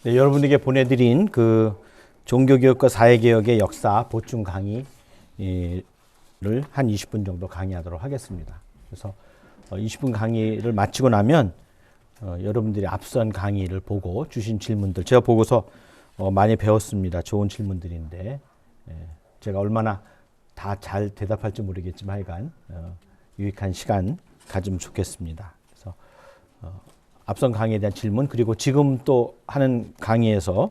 네, 여러분에게 보내드린 그 종교개혁과 사회개혁의 역사 보충 강의를 한 20분 정도 강의하도록 하겠습니다. 그래서 20분 강의를 마치고 나면 여러분들이 앞선 강의를 보고 주신 질문들, 제가 보고서 많이 배웠습니다. 좋은 질문들인데 제가 얼마나 다 잘 대답할지 모르겠지만 하여간 유익한 시간 가지면 좋겠습니다. 그래서 앞선 강의에 대한 질문, 그리고 지금 또 하는 강의에서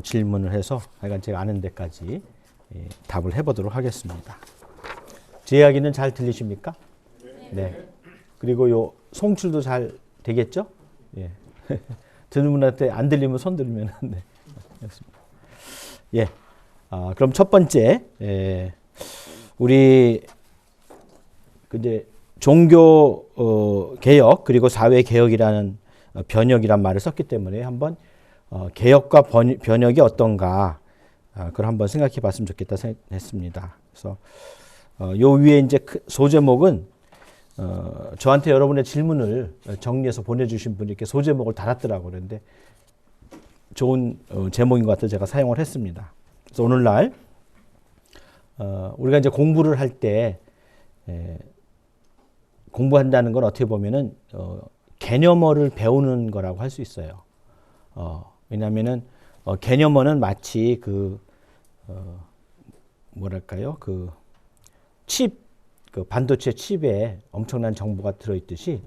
질문을 해서 하여간 제가 아는 데까지 답을 해보도록 하겠습니다. 제 이야기는 잘 들리십니까? 네. 그리고 요 송출도 잘 되겠죠? 예. 듣는 분한테 안 들리면 손 들면 네. 알겠습니다. 예. 그럼 첫 번째, 우리 이제 종교 개혁 그리고 사회 개혁이라는 변혁이란 말을 썼기 때문에 한번 개혁과 변혁이 어떤가 그걸 한번 생각해 봤으면 좋겠다 했습니다. 그래서 요 위에 이제 소제목은 저한테 여러분의 질문을 정리해서 보내주신 분이 이렇게 소제목을 달았더라고요. 그런데 좋은 제목인 것 같아서 제가 사용을 했습니다. 그래서 오늘날 우리가 이제 공부를 할 때 공부한다는 건 어떻게 보면은 개념어를 배우는 거라고 할 수 있어요. 왜냐하면은 개념어는 마치 뭐랄까요, 그 반도체 칩에 엄청난 정보가 들어있듯이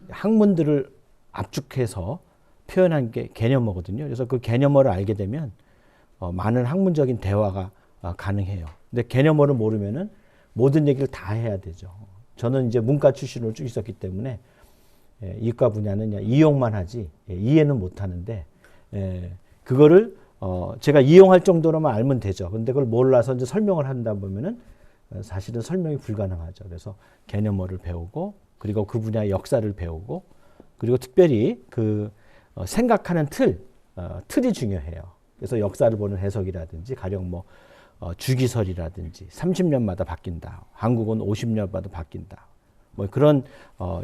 학문들을 압축해서 표현한 게 개념어거든요. 그래서 그 개념어를 알게 되면 많은 학문적인 대화가 가능해요. 근데 개념어를 모르면은 모든 얘기를 다 해야 되죠. 저는 이제 문과 출신으로 쭉 있었기 때문에 이과 분야는 그냥 이용만 하지 이해는 못 하는데 그거를 제가 이용할 정도로만 알면 되죠. 근데 그걸 몰라서 이제 설명을 한다 보면은 사실은 설명이 불가능하죠. 그래서 개념어를 배우고, 그리고 그 분야의 역사를 배우고, 그리고 특별히 그 생각하는 틀이 중요해요. 그래서 역사를 보는 해석이라든지 가령 뭐 주기설이라든지 30년마다 바뀐다. 한국은 50년마다 바뀐다. 뭐 그런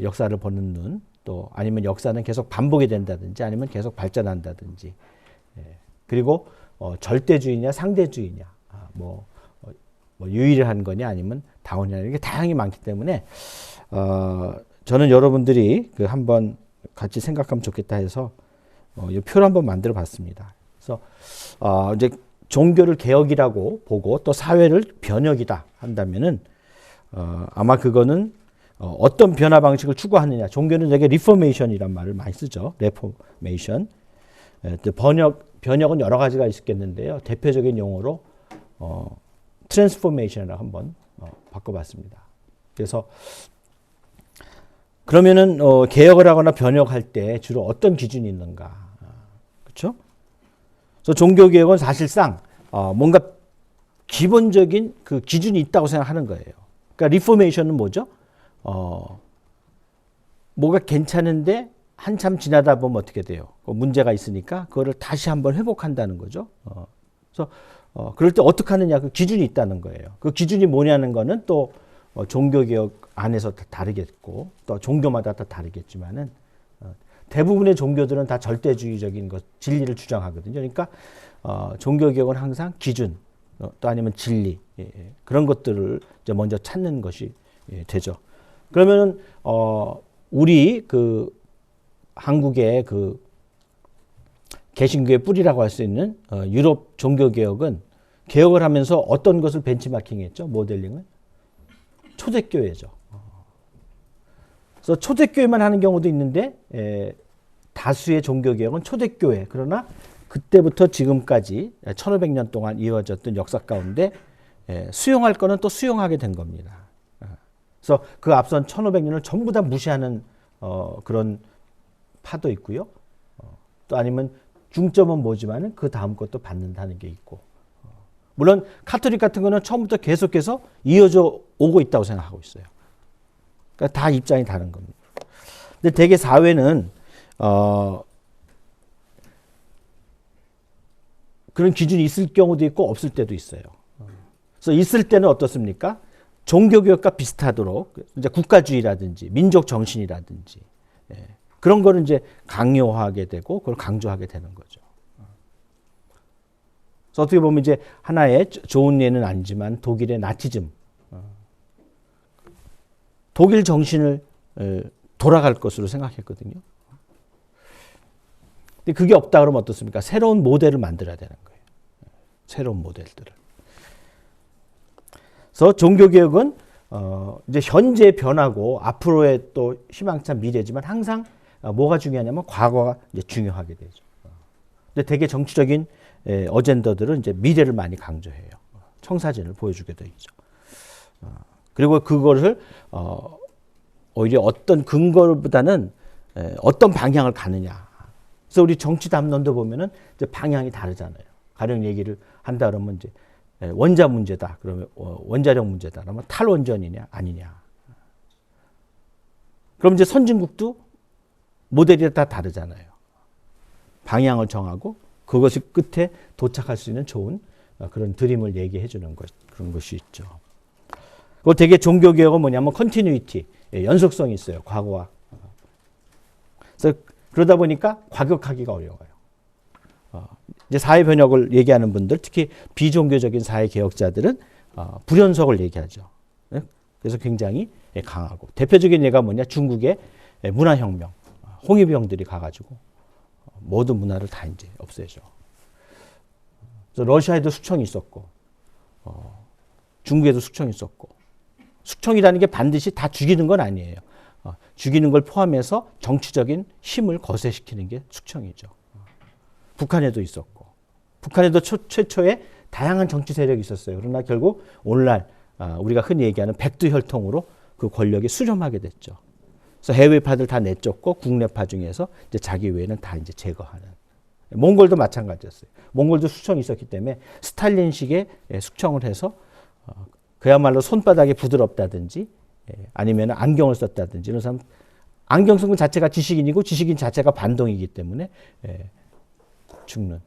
역사를 보는 눈, 또 아니면 역사는 계속 반복이 된다든지 아니면 계속 발전한다든지. 그리고 절대주의냐 상대주의냐, 뭐 유일한 거냐 아니면 다원이냐, 이게 다양히 많기 때문에 저는 여러분들이 한번 같이 생각하면 좋겠다 해서 이 표를 한번 만들어 봤습니다. 그래서 이제 종교를 개혁이라고 보고 또 사회를 변혁이다 한다면은 아마 그거는 어떤 변화 방식을 추구하느냐. 종교는 되게 리포메이션이란 말을 많이 쓰죠. 레포메이션. 변혁은 여러 가지가 있겠는데요. 대표적인 용어로 트랜스포메이션이라고 한번 바꿔봤습니다. 그래서 그러면은 개혁을 하거나 변혁할 때 주로 어떤 기준이 있는가, 그렇죠? 그래서 종교 개혁은 사실상 뭔가 기본적인 그 기준이 있다고 생각하는 거예요. 그러니까 리포메이션은 뭐죠? 뭐가 괜찮은데 한참 지나다 보면 어떻게 돼요? 문제가 있으니까 그거를 다시 한번 회복한다는 거죠. 그래서 그럴 때 어떻게 하느냐, 그 기준이 있다는 거예요. 그 기준이 뭐냐는 거는 또 종교개혁 안에서 다 다르겠고 또 종교마다 다 다르겠지만은 대부분의 종교들은 다 절대주의적인 것, 진리를 주장하거든요. 그러니까 종교개혁은 항상 기준 또 아니면 진리, 그런 것들을 이제 먼저 찾는 것이 되죠. 그러면은 우리 한국의 개신교의 뿌리라고 할 수 있는 유럽 종교개혁은 개혁을 하면서 어떤 것을 벤치마킹했죠? 모델링을? 초대교회죠. 그래서 초대교회만 하는 경우도 있는데 다수의 종교개혁은 초대교회, 그러나 그때부터 지금까지 1500년 동안 이어졌던 역사 가운데 수용할 거는 또 수용하게 된 겁니다. 그래서 그 앞선 1500년을 전부 다 무시하는 그런 파도 있고요. 또 아니면 중점은 뭐지만은 그 다음 것도 받는다는 게 있고, 물론 카톨릭 같은 거는 처음부터 계속해서 이어져 오고 있다고 생각하고 있어요. 그러니까 다 입장이 다른 겁니다. 근데 대개 사회는 그런 기준이 있을 경우도 있고 없을 때도 있어요. 그래서 있을 때는 어떻습니까? 종교개혁과 비슷하도록 이제 국가주의라든지 민족 정신이라든지 그런 거를 이제 강요하게 되고 그걸 강조하게 되는 거죠. 그래서 어떻게 보면 이제 하나의 좋은 예는 아니지만 독일의 나치즘, 독일 정신을 돌아갈 것으로 생각했거든요. 근데 그게 없다 그러면 어떻습니까? 새로운 모델을 만들어야 되는 거예요. 새로운 모델들을. 그래서 종교개혁은 이제 현재 변하고 앞으로의 또 희망찬 미래지만 항상 뭐가 중요하냐면 과거가 이제 중요하게 되죠. 근데 되게 정치적인 어젠더들은 이제 미래를 많이 강조해요. 청사진을 보여주게 되죠. 그리고 그것을 오히려 어떤 근거보다는 어떤 방향을 가느냐. 그래서 우리 정치 담론도 보면은 이제 방향이 다르잖아요. 가령 얘기를 한다 그러면 이제 원자 문제다. 그러면 원자력 문제다. 그러면 탈원전이냐 아니냐. 그럼 이제 선진국도 모델이 다 다르잖아요. 방향을 정하고 그것이 끝에 도착할 수 있는 좋은 그런 드림을 얘기해 주는 것, 그런 것이 있죠. 그리고 되게 종교개혁은 뭐냐면 컨티뉴이티, 연속성이 있어요. 과거와. 그래서 그러다 보니까 과격하기가 어려워요. 이제 사회 변혁을 얘기하는 분들, 특히 비종교적인 사회 개혁자들은 불연속을 얘기하죠. 그래서 굉장히 강하고 대표적인 예가 뭐냐? 중국의 문화혁명, 홍위병들이 가가지고 모든 문화를 다 이제 없애죠. 그래서 러시아에도 숙청이 있었고, 중국에도 숙청이 있었고, 숙청이라는 게 반드시 다 죽이는 건 아니에요. 죽이는 걸 포함해서 정치적인 힘을 거세시키는 게 숙청이죠. 북한에도 있었고, 북한에도 최초에 다양한 정치 세력이 있었어요. 그러나 결국 오늘날 우리가 흔히 얘기하는 백두혈통으로 그 권력이 수렴하게 됐죠. 그래서 해외파들 다 내쫓고 국내파 중에서 이제 자기 외에는 다 이제 제거하는. 몽골도 마찬가지였어요. 몽골도 숙청이 있었기 때문에 스탈린식의 숙청을 해서 그야말로 손바닥이 부드럽다든지 아니면 안경을 썼다든지 이런 사람, 안경 쓴 것 자체가 지식인이고 지식인 자체가 반동이기 때문에 죽는.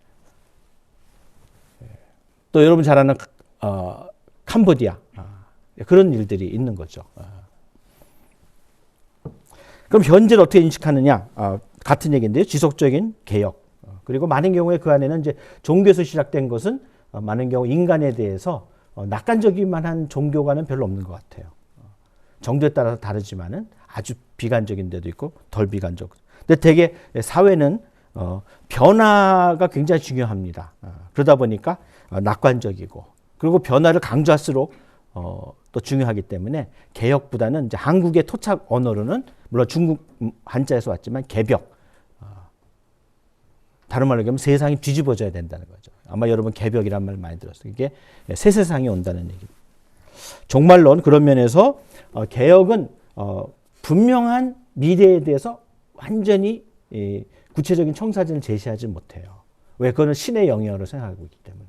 또 여러분 잘 아는 캄보디아 그런 일들이 있는 거죠. 그럼 현재를 어떻게 인식하느냐? 같은 얘기인데요. 지속적인 개혁. 그리고 많은 경우에 그 안에는 이제 종교에서 시작된 것은 많은 경우 인간에 대해서 낙관적이만 한 종교가는 별로 없는 것 같아요. 정도에 따라서 다르지만은 아주 비관적인 데도 있고 덜 비관적. 근데 되게 사회는 변화가 굉장히 중요합니다. 그러다 보니까 낙관적이고 그리고 변화를 강조할수록 또 중요하기 때문에 개혁보다는 이제 한국의 토착 언어로는 물론 중국 한자에서 왔지만 개벽. 다른 말로 얘기하면 세상이 뒤집어져야 된다는 거죠. 아마 여러분 개벽이란 말 많이 들었어요. 이게 새 세상이 온다는 얘기입니다. 종말론 그런 면에서 개혁은 분명한 미래에 대해서 완전히 구체적인 청사진을 제시하지 못해요. 왜? 그거는 신의 영역으로 생각하고 있기 때문에.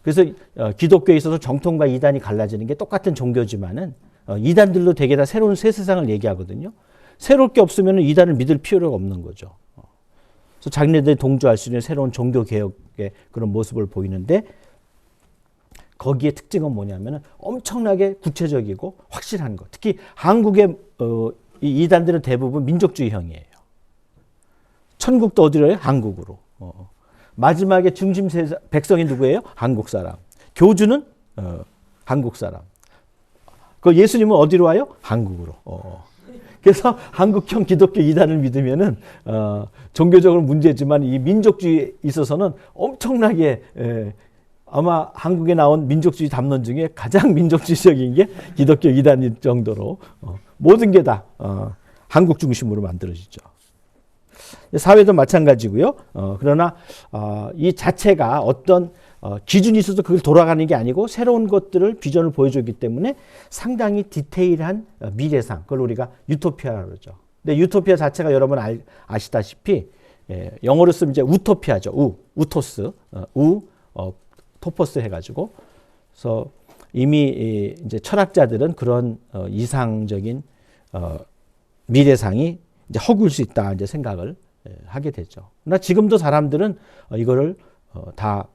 그래서 기독교에 있어서 정통과 이단이 갈라지는 게 똑같은 종교지만은 이단들도 되게 다 새로운 새 세상을 얘기하거든요. 새로울 게 없으면 이단을 믿을 필요가 없는 거죠. 그래서 자기네들이 동조할 수 있는 새로운 종교 개혁의 그런 모습을 보이는데 거기에 특징은 뭐냐면 엄청나게 구체적이고 확실한 것. 특히 한국의 이 이단들은 대부분 민족주의형이에요. 천국도 어디로 해요? 한국으로. 마지막에 중심 백성이 누구예요? 한국 사람. 교주는 한국 사람. 그 예수님은 어디로 와요? 한국으로. 그래서 한국형 기독교 이단을 믿으면은 종교적으로 문제지만 이 민족주의에 있어서는 엄청나게 아마 한국에 나온 민족주의 담론 중에 가장 민족주의적인 게 기독교 이단일 정도로 모든 게 다 한국 중심으로 만들어지죠. 사회도 마찬가지고요. 그러나 이 자체가 어떤 기준이 있어서 그걸 돌아가는 게 아니고 새로운 것들을 비전을 보여주기 때문에 상당히 디테일한 미래상, 그걸 우리가 유토피아라고 그러죠. 근데 유토피아 자체가 여러분 아시다시피 영어로 쓰면 이제 우토피아죠. 우토스, 토포스 해가지고. 그래서 이미 이제 철학자들은 그런 이상적인 미래상이 이제 허구일 수 있다 이제 생각을 하게 되죠. 그러나 지금도 사람들은 이거를 다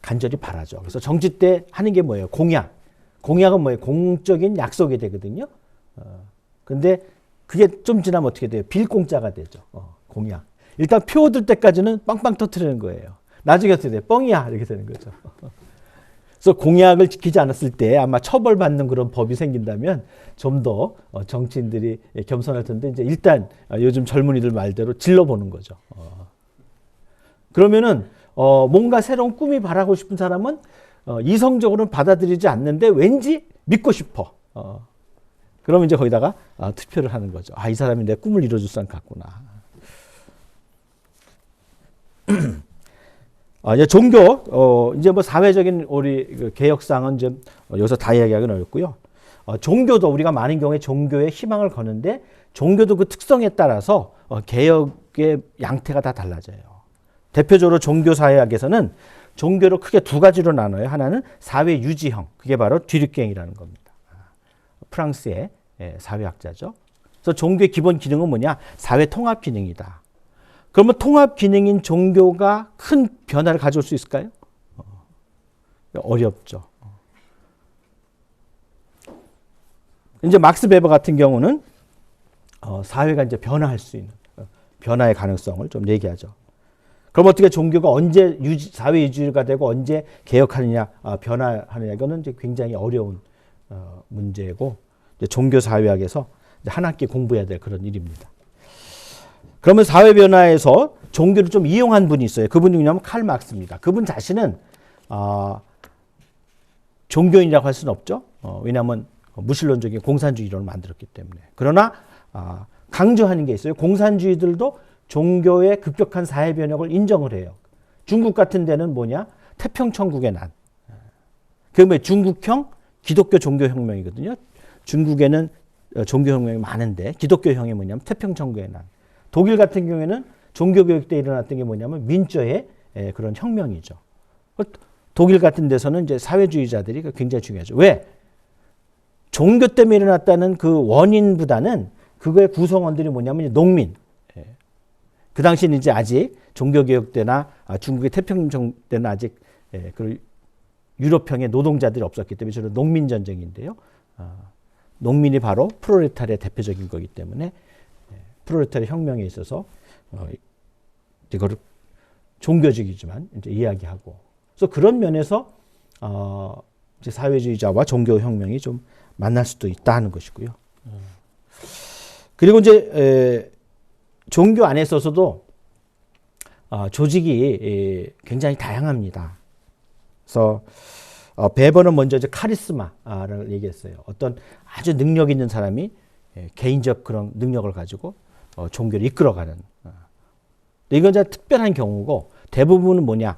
간절히 바라죠. 그래서 정치 때 하는 게 뭐예요? 공약. 공약은 뭐예요? 공적인 약속이 되거든요. 근데 그게 좀 지나면 어떻게 돼요? 빌공짜가 되죠. 공약. 일단 표 얻을 때까지는 빵빵 터트리는 거예요. 나중에 어떻게 돼요? 뻥이야. 이렇게 되는 거죠. 그래서 공약을 지키지 않았을 때 아마 처벌받는 그런 법이 생긴다면 좀 더 정치인들이 겸손할 텐데 이제 일단 요즘 젊은이들 말대로 질러보는 거죠. 그러면은 뭔가 새로운 꿈이 바라고 싶은 사람은 이성적으로는 받아들이지 않는데 왠지 믿고 싶어. 그러면 이제 거기다가 투표를 하는 거죠. 이 사람이 내 꿈을 이뤄줄 사람 같구나. 이제 종교, 이제 뭐 사회적인 우리 그 개혁상은 이제 여기서 다 이야기하기는 어렵고요. 종교도 우리가 많은 경우에 종교에 희망을 거는데 종교도 그 특성에 따라서 개혁의 양태가 다 달라져요. 대표적으로 종교사회학에서는 종교를 크게 두 가지로 나눠요. 하나는 사회 유지형, 그게 바로 뒤늦갱이라는 겁니다. 프랑스의 사회학자죠. 그래서 종교의 기본 기능은 뭐냐? 사회 통합 기능이다. 그러면 통합 기능인 종교가 큰 변화를 가져올 수 있을까요? 어렵죠. 이제 막스 베버 같은 경우는 사회가 이제 변화할 수 있는 변화의 가능성을 좀 얘기하죠. 그럼 어떻게 종교가 언제 사회 유지가 되고 언제 개혁하느냐, 변화하느냐, 이거는 이제 굉장히 어려운 문제고 이제 종교 사회학에서 이제 한 학기 공부해야 될 그런 일입니다. 그러면 사회 변화에서 종교를 좀 이용한 분이 있어요. 그분이 누구냐면 칼 막스입니다. 그분 자신은 종교인이라고 할 수는 없죠. 왜냐하면 무신론적인 공산주의론을 만들었기 때문에. 그러나 강조하는 게 있어요. 공산주의들도 종교의 급격한 사회 변혁을 인정을 해요. 중국 같은 데는 뭐냐? 태평천국의 난. 그게 중국형 기독교 종교혁명이거든요. 중국에는 종교혁명이 많은데 기독교형이 뭐냐면 태평천국의 난. 독일 같은 경우에는 종교교육 때 일어났던 게 뭐냐면 민주의 그런 혁명이죠. 독일 같은 데서는 이제 사회주의자들이 굉장히 중요하죠. 왜? 종교 때문에 일어났다는 그 원인보다는 그거의 구성원들이 뭐냐면 농민. 그 당시는 이제 아직 종교개혁 때나 중국의 태평양 때는 아직 그 유럽형의 노동자들이 없었기 때문에 저는 농민전쟁인데요. 농민이 바로 프롤레타리아의 대표적인 거기 때문에 프롤레타리아 혁명에 있어서 이거를 종교적이지만 이제 이야기하고, 그래서 그런 면에서 이제 사회주의자와 종교혁명이 좀 만날 수도 있다 하는 것이고요. 그리고 이제 종교 안에 있어서도 조직이 굉장히 다양합니다. 그래서 베버는 먼저 이제 카리스마를 얘기했어요. 어떤 아주 능력 있는 사람이 개인적 그런 능력을 가지고 종교를 이끌어가는. 이건 이제 특별한 경우고, 대부분은 뭐냐?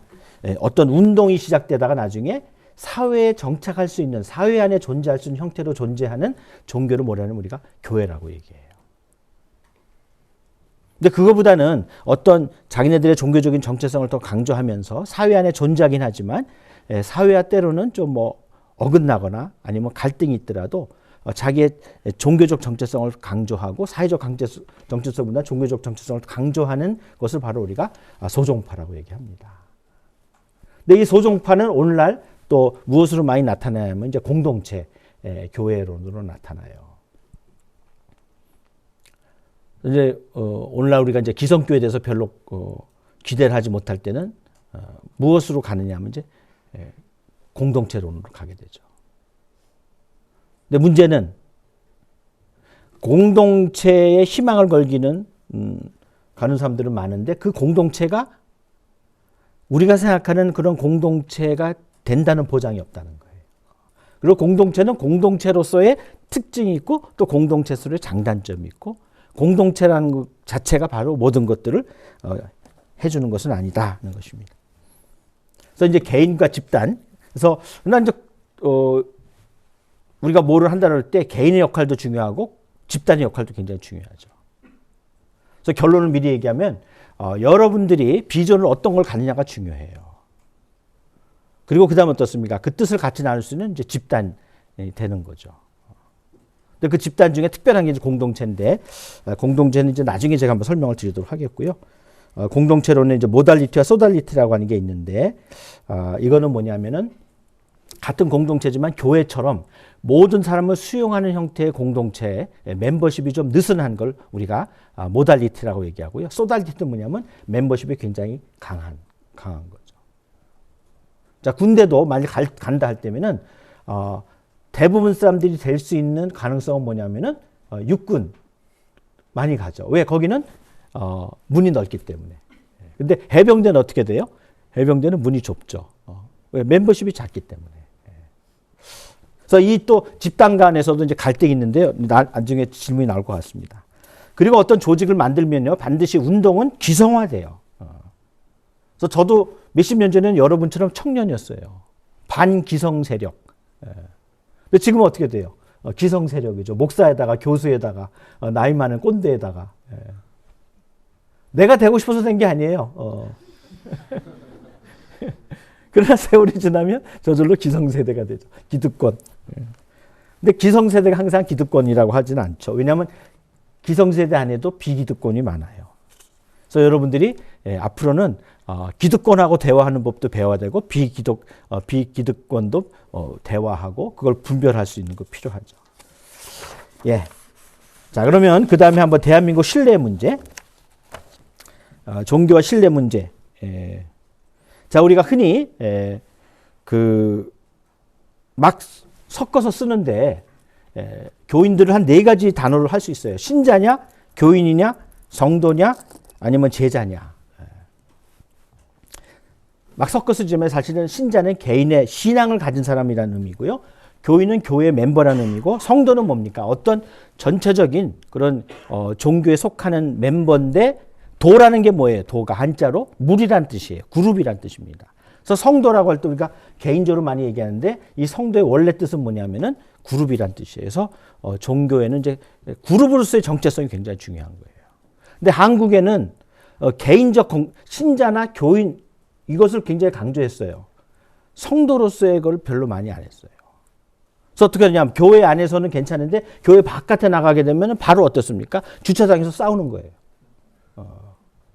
어떤 운동이 시작되다가 나중에 사회에 정착할 수 있는, 사회 안에 존재할 수 있는 형태로 존재하는 종교를 뭐라는 우리가 교회라고 얘기해요. 근데 그거보다는 어떤 자기네들의 종교적인 정체성을 더 강조하면서 사회 안에 존재하긴 하지만 사회와 때로는 좀 뭐 어긋나거나 아니면 갈등이 있더라도 자기의 종교적 정체성을 강조하고 사회적 정체성보다 종교적 정체성을 강조하는 것을 바로 우리가 소종파라고 얘기합니다. 근데 이 소종파는 오늘날 또 무엇으로 많이 나타나냐면 이제 공동체 교회론으로 나타나요. 이제 오늘날 우리가 이제 기성교회에 대해서 별로 기대를 하지 못할 때는 무엇으로 가느냐 하면 이제 공동체론으로 가게 되죠. 근데 문제는 공동체에 희망을 걸기는 가는 사람들은 많은데 그 공동체가 우리가 생각하는 그런 공동체가 된다는 보장이 없다는 거예요. 그리고 공동체는 공동체로서의 특징이 있고 또 공동체로서의 장단점이 있고, 공동체라는 것 자체가 바로 모든 것들을 해주는 것은 아니다는 것입니다. 그래서 이제 개인과 집단, 그래서 이제 우리가 뭐를 한다고 할 때 개인의 역할도 중요하고 집단의 역할도 굉장히 중요하죠. 그래서 결론을 미리 얘기하면 여러분들이 비전을 어떤 걸 갖느냐가 중요해요. 그리고 그 다음 어떻습니까? 그 뜻을 같이 나눌 수 있는 이제 집단이 되는 거죠. 근데 그 집단 중에 특별한 게 이제 공동체인데, 공동체는 이제 나중에 제가 한번 설명을 드리도록 하겠고요. 공동체로는 이제 모달리티와 소달리티라고 하는 게 있는데, 이거는 뭐냐면은 같은 공동체지만 교회처럼 모든 사람을 수용하는 형태의 공동체의 멤버십이 좀 느슨한 걸 우리가 모달리티라고 얘기하고요. 소달리티는 뭐냐면 멤버십이 굉장히 강한 거죠. 자, 군대도 만약 간다 할 때면은 대부분 사람들이 될 수 있는 가능성은 뭐냐면은 육군 많이 가죠. 왜? 거기는 문이 넓기 때문에. 근데 해병대는 어떻게 돼요? 해병대는 문이 좁죠. 왜? 멤버십이 작기 때문에. 그래서 이 또 집단 간에서도 이제 갈등이 있는데요. 나중에 질문이 나올 것 같습니다. 그리고 어떤 조직을 만들면요, 반드시 운동은 기성화돼요. 그래서 저도 몇십 년 전에는 여러분처럼 청년이었어요. 반기성 세력. 근데 지금은 어떻게 돼요? 기성 세력이죠. 목사에다가 교수에다가 나이 많은 꼰대에다가. 내가 되고 싶어서 된 게 아니에요. 그러나 세월이 지나면 저절로 기성세대가 되죠. 기득권. 근데 기성세대가 항상 기득권이라고 하지는 않죠. 왜냐하면 기성세대 안에도 비기득권이 많아요. 그래서 여러분들이 앞으로는 기득권하고 대화하는 법도 배워야 되고 비기득권도 대화하고 그걸 분별할 수 있는 거 필요하죠. 예. 자, 그러면 그 다음에 한번 대한민국 신뢰 문제. 종교와 신뢰 문제. 자, 우리가 흔히 막 섞어서 쓰는데 교인들은 한 4가지 단어를 할 수 있어요. 신자냐, 교인이냐, 성도냐, 아니면 제자냐. 막 섞어 쓰지만 사실은 신자는 개인의 신앙을 가진 사람이라는 의미고요. 교인은 교회 멤버라는 의미고, 성도는 뭡니까? 어떤 전체적인 그런 종교에 속하는 멤버인데, 도라는 게 뭐예요? 도가 한자로 물이란 뜻이에요. 그룹이란 뜻입니다. 그래서 성도라고 할 때 우리가 개인적으로 많이 얘기하는데, 이 성도의 원래 뜻은 뭐냐면은 그룹이란 뜻이에요. 그래서 종교에는 이제 그룹으로서의 정체성이 굉장히 중요한 거예요. 근데 한국에는 개인적 신자나 교인 이것을 굉장히 강조했어요. 성도로서의 걸 별로 많이 안 했어요. 그래서 어떻게 하냐면 교회 안에서는 괜찮은데 교회 바깥에 나가게 되면 바로 어떻습니까? 주차장에서 싸우는 거예요.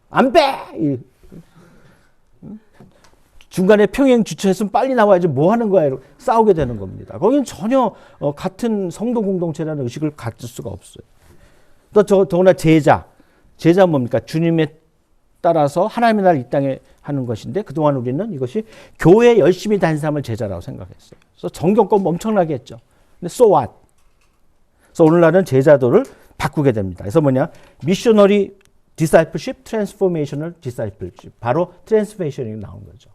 안 빼! 중간에 평행 주차했으면 빨리 나와야지 뭐 하는 거야? 이러고 싸우게 되는 겁니다. 거기는 전혀 같은 성도 공동체라는 의식을 가질 수가 없어요. 또 더구나 제자 뭡니까? 주님에 따라서 하나님의 나라를 이 땅에 하는 것인데, 그동안 우리는 이것이 교회에 열심히 다닌 사람을 제자라고 생각했어요. 그래서 정경권 엄청나게 했죠. 근데 so what? 그래서 오늘날은 제자도를 바꾸게 됩니다. 그래서 뭐냐? 미셔너리 discipleship, transformational discipleship. 바로 트랜스포메이션이 나온 거죠.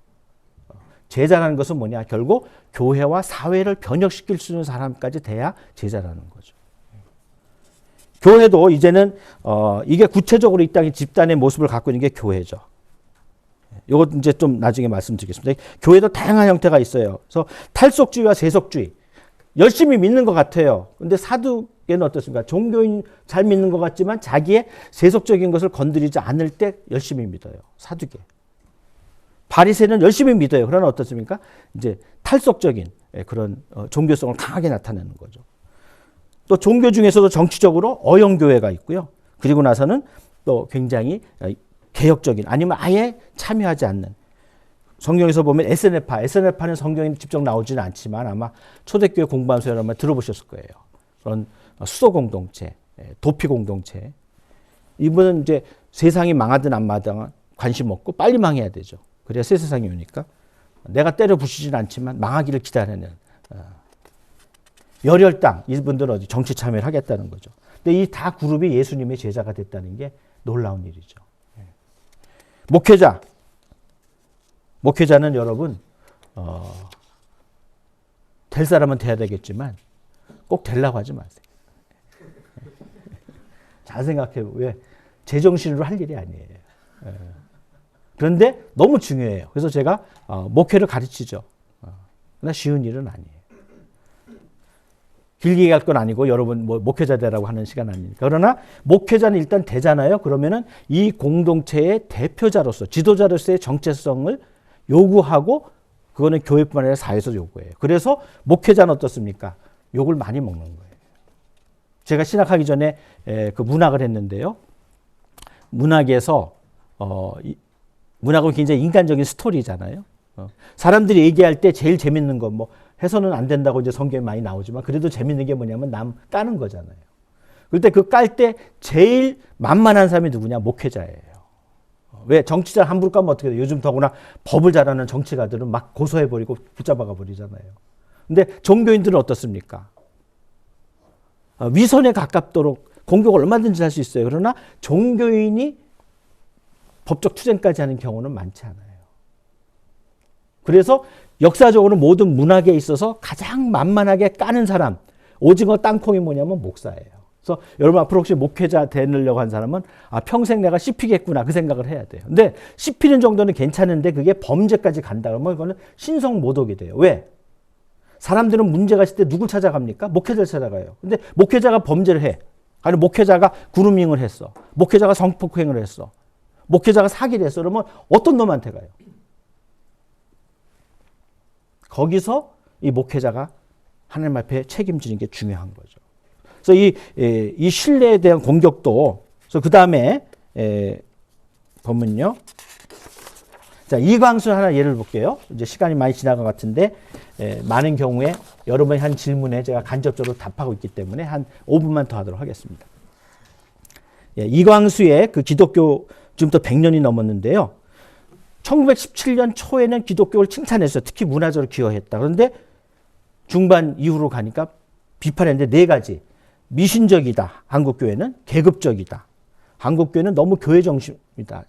제자라는 것은 뭐냐? 결국 교회와 사회를 변혁시킬 수 있는 사람까지 돼야 제자라는 거죠. 교회도 이제는 이게 구체적으로 이 땅의 집단의 모습을 갖고 있는 게 교회죠. 이것 이제 좀 나중에 말씀드리겠습니다. 교회도 다양한 형태가 있어요. 그래서 탈속주의와 세속주의. 열심히 믿는 것 같아요. 근데 사두개는 어떻습니까? 종교인 잘 믿는 것 같지만 자기의 세속적인 것을 건드리지 않을 때 열심히 믿어요. 사두개. 바리새는 열심히 믿어요. 그러나 어떻습니까? 이제 탈속적인 그런 종교성을 강하게 나타내는 거죠. 또 종교 중에서도 정치적으로 어영교회가 있고요. 그리고 나서는 또 굉장히 개혁적인, 아니면 아예 참여하지 않는, 성경에서 보면 에스네파는 성경에 직접 나오지는 않지만 아마 초대교회 공부하면서 여러분 들어보셨을 거예요. 그런 수도 공동체, 도피 공동체. 이분은 이제 세상이 망하든 안 망하든 관심 없고 빨리 망해야 되죠. 그래야 새 세상이 오니까. 내가 때려 부수진 않지만 망하기를 기다리는 열혈당, 이분들은 어디 정치 참여를 하겠다는 거죠. 근데 이 다 그룹이 예수님의 제자가 됐다는 게 놀라운 일이죠. 목회자는 여러분 될 사람은 돼야 되겠지만 꼭 되려고 하지 마세요. 잘 생각해요. 왜? 제정신으로 할 일이 아니에요. 그런데 너무 중요해요. 그래서 제가 목회를 가르치죠. 그러나 쉬운 일은 아니에요. 길게 얘기할 건 아니고 여러분 뭐 목회자 되라고 하는 시간 아니니까. 그러나 목회자는 일단 되잖아요. 그러면은 이 공동체의 대표자로서, 지도자로서의 정체성을 요구하고, 그거는 교회뿐만 아니라 사회에서 요구해요. 그래서 목회자는 어떻습니까? 욕을 많이 먹는 거예요. 제가 신학하기 전에 그 문학을 했는데요. 문학에서 문학은 굉장히 인간적인 스토리잖아요. 사람들이 얘기할 때 제일 재밌는 건 뭐 해서는 안 된다고 이제 성경에 많이 나오지만 그래도 재밌는 게 뭐냐면 남 까는 거잖아요. 그때 그 깔 때 제일 만만한 사람이 누구냐? 목회자예요. 왜? 정치자 함부로 까면 어떻게 돼요? 요즘 더구나 법을 잘하는 정치가들은 막 고소해버리고 붙잡아가 버리잖아요. 근데 종교인들은 어떻습니까? 위선에 가깝도록 공격을 얼마든지 할 수 있어요. 그러나 종교인이 법적 투쟁까지 하는 경우는 많지 않아요. 그래서 역사적으로 모든 문학에 있어서 가장 만만하게 까는 사람, 오징어 땅콩이 뭐냐면 목사예요. 그래서 여러분 앞으로 혹시 목회자 되려고 한 사람은 평생 내가 씹히겠구나 그 생각을 해야 돼요. 근데 씹히는 정도는 괜찮은데 그게 범죄까지 간다 그러면 그거는 신성모독이 돼요. 왜? 사람들은 문제가 있을 때 누굴 찾아갑니까? 목회자를 찾아가요. 근데 목회자가 범죄를 해. 아니 목회자가 그루밍을 했어. 목회자가 성폭행을 했어. 목회자가 사기를 했어. 그러면 어떤 놈한테 가요? 거기서 이 목회자가 하나님 앞에 책임지는 게 중요한 거죠. 그래서 이 신뢰에 대한 공격도, 그래서 그 다음에, 보면요. 자, 이광수 하나 예를 볼게요. 이제 시간이 많이 지나간 것 같은데, 많은 경우에 여러분이 한 질문에 제가 간접적으로 답하고 있기 때문에 한 5분만 더 하도록 하겠습니다. 이광수의 그 기독교 지금부터 100년이 넘었는데요. 1917년 초에는 기독교를 칭찬했어요. 특히 문화적으로 기여했다. 그런데 중반 이후로 가니까 비판했는데 4가지. 미신적이다. 한국교회는 계급적이다. 한국교회는 너무 교회 정신이다.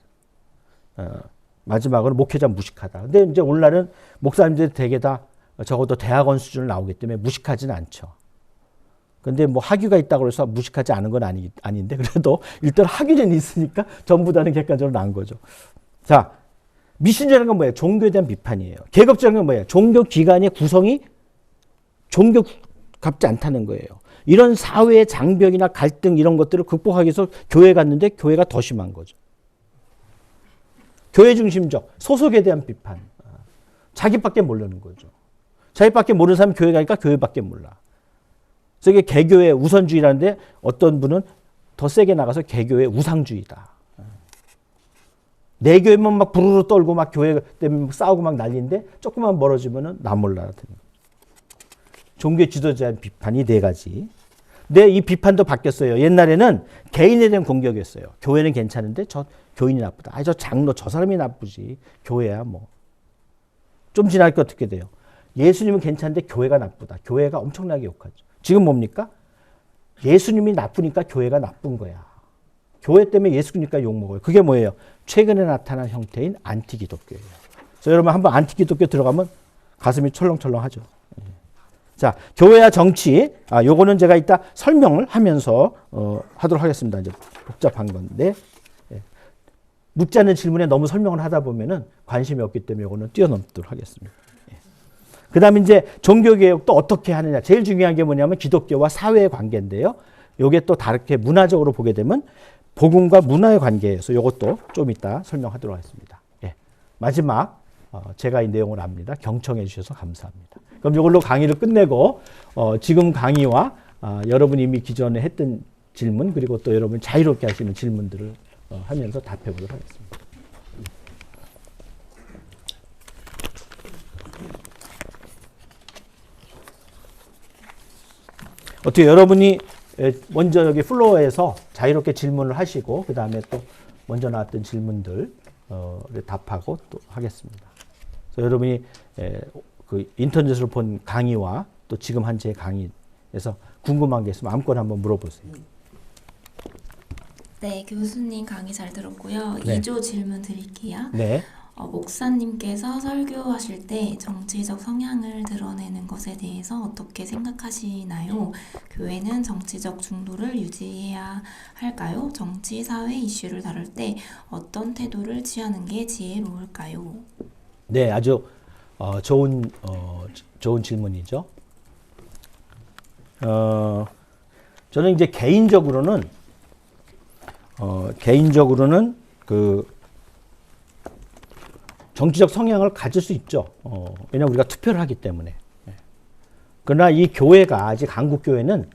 마지막으로 목회자 무식하다. 근데 이제 오늘날은 목사님들이 대개 다 적어도 대학원 수준을 나오기 때문에 무식하지는 않죠. 근데 뭐 학위가 있다고 해서 무식하지 않은 건 아닌데 그래도 일단 학위는 있으니까 전부 다는 객관적으로 나온 거죠. 자, 미신적인 건 뭐예요? 종교에 대한 비판이에요. 계급적인 건 뭐예요? 종교 기관의 구성이 종교갑지 않다는 거예요. 이런 사회의 장벽이나 갈등 이런 것들을 극복하기 위해서 교회 갔는데 교회가 더 심한 거죠. 교회 중심적, 소속에 대한 비판. 자기밖에 모르는 거죠. 자기밖에 모르는 사람이 교회 가니까 교회밖에 몰라. 그래서 이게 개교의 우선주의라는데 어떤 분은 더 세게 나가서 개교의 우상주의다. 내 교회만 막 부르르 떨고 막 교회 때문에 싸우고 막 난리인데 조금만 멀어지면은 나 몰라. 종교 지도자의 비판이 4가지. 근데 이 비판도 바뀌었어요. 옛날에는 개인에 대한 공격이었어요. 교회는 괜찮은데 저 교인이 나쁘다. 저 장로 저 사람이 나쁘지. 교회야 뭐. 좀 지나니까 어떻게 돼요? 예수님은 괜찮은데 교회가 나쁘다. 교회가 엄청나게 욕하죠. 지금 뭡니까? 예수님이 나쁘니까 교회가 나쁜 거야. 교회 때문에 예수님이니까 욕먹어요. 그게 뭐예요? 최근에 나타난 형태인 안티기독교예요. 그래서 여러분 한번 안티기독교 들어가면 가슴이 철렁철렁하죠. 자, 교회와 정치. 요거는 제가 이따 설명을 하면서 하도록 하겠습니다. 이제 복잡한 건데. 묻지 않는 질문에 너무 설명을 하다 보면은 관심이 없기 때문에 요거는 뛰어넘도록 하겠습니다. 그 다음에 이제 종교개혁도 어떻게 하느냐. 제일 중요한 게 뭐냐면 기독교와 사회의 관계인데요. 요게 또 다르게 문화적으로 보게 되면 복음과 문화의 관계에서 요것도 좀 이따 설명하도록 하겠습니다. 마지막, 제가 이 내용을 압니다. 경청해 주셔서 감사합니다. 그럼 이걸로 강의를 끝내고, 지금 강의와 여러분이 이미 기존에 했던 질문, 그리고 또 여러분 자유롭게 하시는 질문들을 하면서 답해 보도록 하겠습니다. 어떻게 여러분이 먼저 여기 플로어에서 자유롭게 질문을 하시고 그 다음에 또 먼저 나왔던 질문들을 답하고 또 하겠습니다. 그래서 여러분이 그 인터넷으로 본 강의와 또 지금 한 제 강의에서 궁금한 게 있으면 아무거나 한번 물어보세요. 네, 교수님 강의 잘 들었고요. 네. 2조 질문 드릴게요. 네. 목사님께서 설교하실 때 정치적 성향을 드러내는 것에 대해서 어떻게 생각하시나요? 교회는 정치적 중도를 유지해야 할까요? 정치, 사회 이슈를 다룰 때 어떤 태도를 취하는 게 지혜로울까요? 네, 아주 좋은 질문이죠. 저는 이제 개인적으로는 그 정치적 성향을 가질 수 있죠. 왜냐하면 우리가 투표를 하기 때문에. 그러나 이 교회가 아직 한국 교회는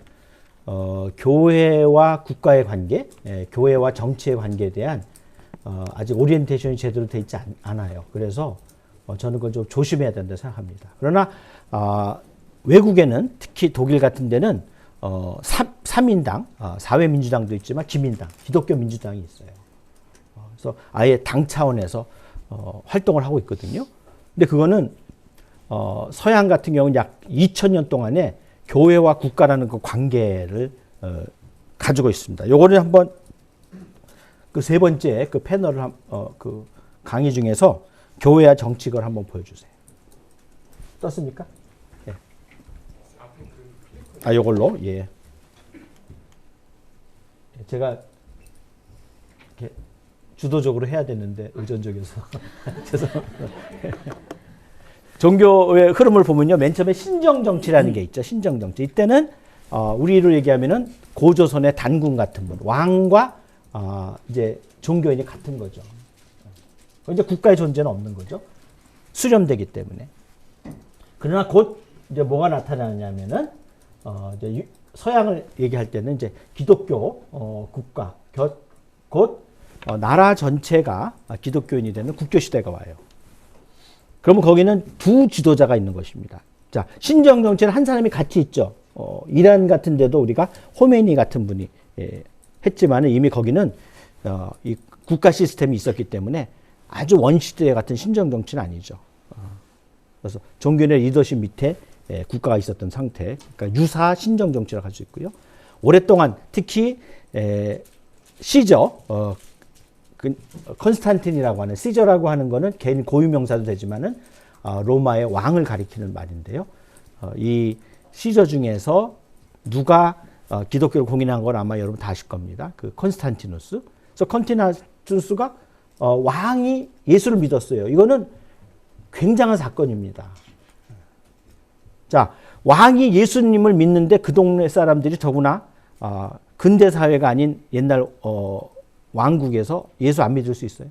교회와 국가의 관계, 교회와 정치의 관계에 대한 아직 오리엔테이션이 제대로 되어 있지 않아요. 그래서 저는 그걸 좀 조심해야 된다고 생각합니다. 그러나 외국에는 특히 독일 같은 데는 3인당, 사회민주당도 있지만 기민당, 기독교 민주당이 있어요. 그래서 아예 당 차원에서 활동을 하고 있거든요. 근데 그거는 서양 같은 경우는 약 2000년 동안에 교회와 국가라는 그 관계를 가지고 있습니다. 요거를 한번 그 세 번째 그 패널을 그 강의 중에서 교회와 정치걸 한번 보여주세요. 떴습니까? 예. 요걸로 예. 제가 이렇게 주도적으로 해야 되는데 의존적이어서 죄송합니다. 종교의 흐름을 보면요, 맨 처음에 신정정치라는 게 있죠. 신정정치. 이때는 우리로 얘기하면은 고조선의 단군 같은 분, 왕과 이제 종교인이 같은 거죠. 이제 국가의 존재는 없는 거죠. 수렴되기 때문에. 그러나 곧 이제 뭐가 나타나냐면은 이제 서양을 얘기할 때는 이제 기독교 국가 곧 나라 전체가 기독교인이 되는 국교 시대가 와요. 그러면 거기는 두 지도자가 있는 것입니다. 자, 신정 정치는 한 사람이 같이 있죠. 이란 같은 데도 우리가 호메니 같은 분이 했지만 이미 거기는 이 국가 시스템이 있었기 때문에 아주 원시대 같은 신정 정치는 아니죠. 그래서 종교의 리더십 밑에 국가가 있었던 상태, 그러니까 유사 신정 정치라고 할 수 있고요. 오랫동안 특히 시저, 컨스탄틴이라고 하는 시저라고 하는 거는 개인 고유명사도 되지만은 로마의 왕을 가리키는 말인데요. 이 시저 중에서 누가 기독교를 공인한 건 아마 여러분 다 아실 겁니다. 그 컨스탄티누스. 그래서 컨스탄티누스가 왕이 예수를 믿었어요. 이거는 굉장한 사건입니다. 자, 왕이 예수님을 믿는데 그 동네 사람들이 더구나 근대 사회가 아닌 옛날 왕국에서 예수 안 믿을 수 있어요?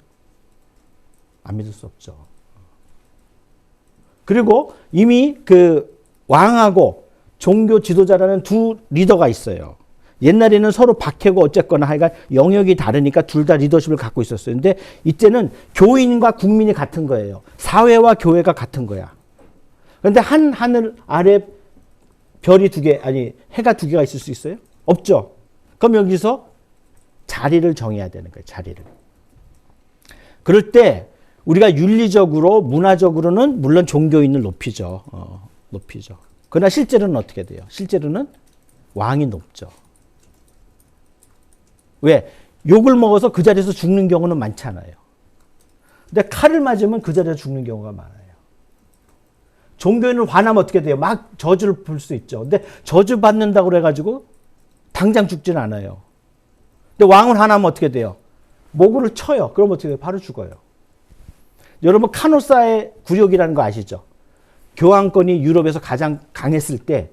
안 믿을 수 없죠. 그리고 이미 그 왕하고 종교 지도자라는 두 리더가 있어요. 옛날에는 서로 박해고 어쨌거나 하여간 영역이 다르니까 둘 다 리더십을 갖고 있었어요. 근데 이때는 교인과 국민이 같은 거예요. 사회와 교회가 같은 거야. 그런데 한 하늘 아래 별이 두 개, 아니 해가 두 개가 있을 수 있어요? 없죠. 그럼 여기서 자리를 정해야 되는 거예요. 자리를. 그럴 때 우리가 윤리적으로 문화적으로는 물론 종교인을 높이죠. 높이죠. 그러나 실제로는 어떻게 돼요? 실제로는 왕이 높죠. 왜? 욕을 먹어서 그 자리에서 죽는 경우는 많잖아요. 근데 칼을 맞으면 그 자리에서 죽는 경우가 많아요. 종교인은 화나면 어떻게 돼요? 막 저주를 부를 수 있죠. 근데 저주 받는다고 그래가지고 당장 죽지는 않아요. 근데 왕은 화나면 어떻게 돼요? 모구를 쳐요. 그럼 어떻게 돼요? 바로 죽어요. 여러분 카노사의 굴욕이라는 거 아시죠? 교황권이 유럽에서 가장 강했을 때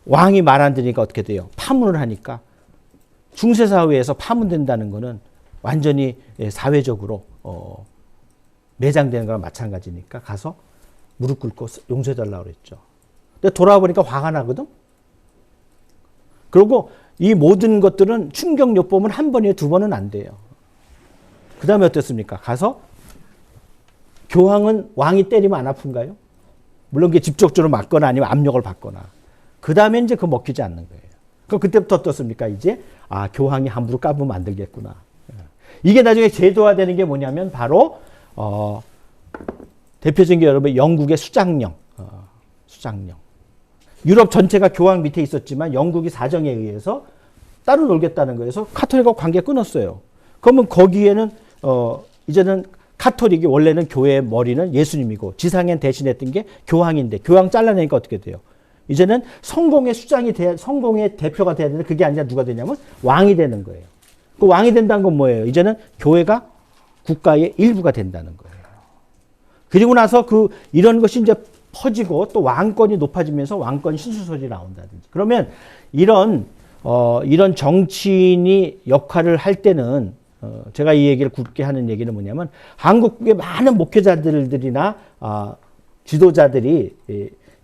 왕이 말 안 들으니까 어떻게 돼요? 파문을 하니까 중세사회에서 파문된다는 거는 완전히 사회적으로 매장되는 거랑 마찬가지니까 가서 무릎 꿇고 용서해달라고 그랬죠. 근데 돌아와 보니까 화가 나거든? 그리고 이 모든 것들은 충격요법은 한 번이에요, 두 번은 안 돼요. 그 다음에 어땠습니까? 가서 교황은 왕이 때리면 안 아픈가요? 물론 그게 직접적으로 맞거나 아니면 압력을 받거나. 그 다음에 이제 그거 먹히지 않는 거예요. 그럼 그때부터 어떻습니까? 이제, 교황이 함부로 까부면 안 되겠구나. 이게 나중에 제도화되는 게 뭐냐면 바로, 대표적인 게 여러분 영국의 수장령. 수장령. 유럽 전체가 교황 밑에 있었지만 영국이 사정에 의해서 따로 놀겠다는 거에서 카톨릭하고 관계 끊었어요. 그러면 거기에는, 이제는 카톨릭이 원래는 교회의 머리는 예수님이고 지상엔 대신했던 게 교황인데 교황 잘라내니까 어떻게 돼요? 이제는 성공의 수장이 성공의 대표가 돼야 되는데 그게 아니라 누가 되냐면 왕이 되는 거예요. 그 왕이 된다는 건 뭐예요? 이제는 교회가 국가의 일부가 된다는 거예요. 그리고 나서 이런 것이 이제 퍼지고 또 왕권이 높아지면서 왕권 신수설이 나온다든지. 그러면 이런 정치인이 역할을 할 때는 제가 이 얘기를 굳게 하는 얘기는 뭐냐면 한국의 많은 목회자들이나 지도자들이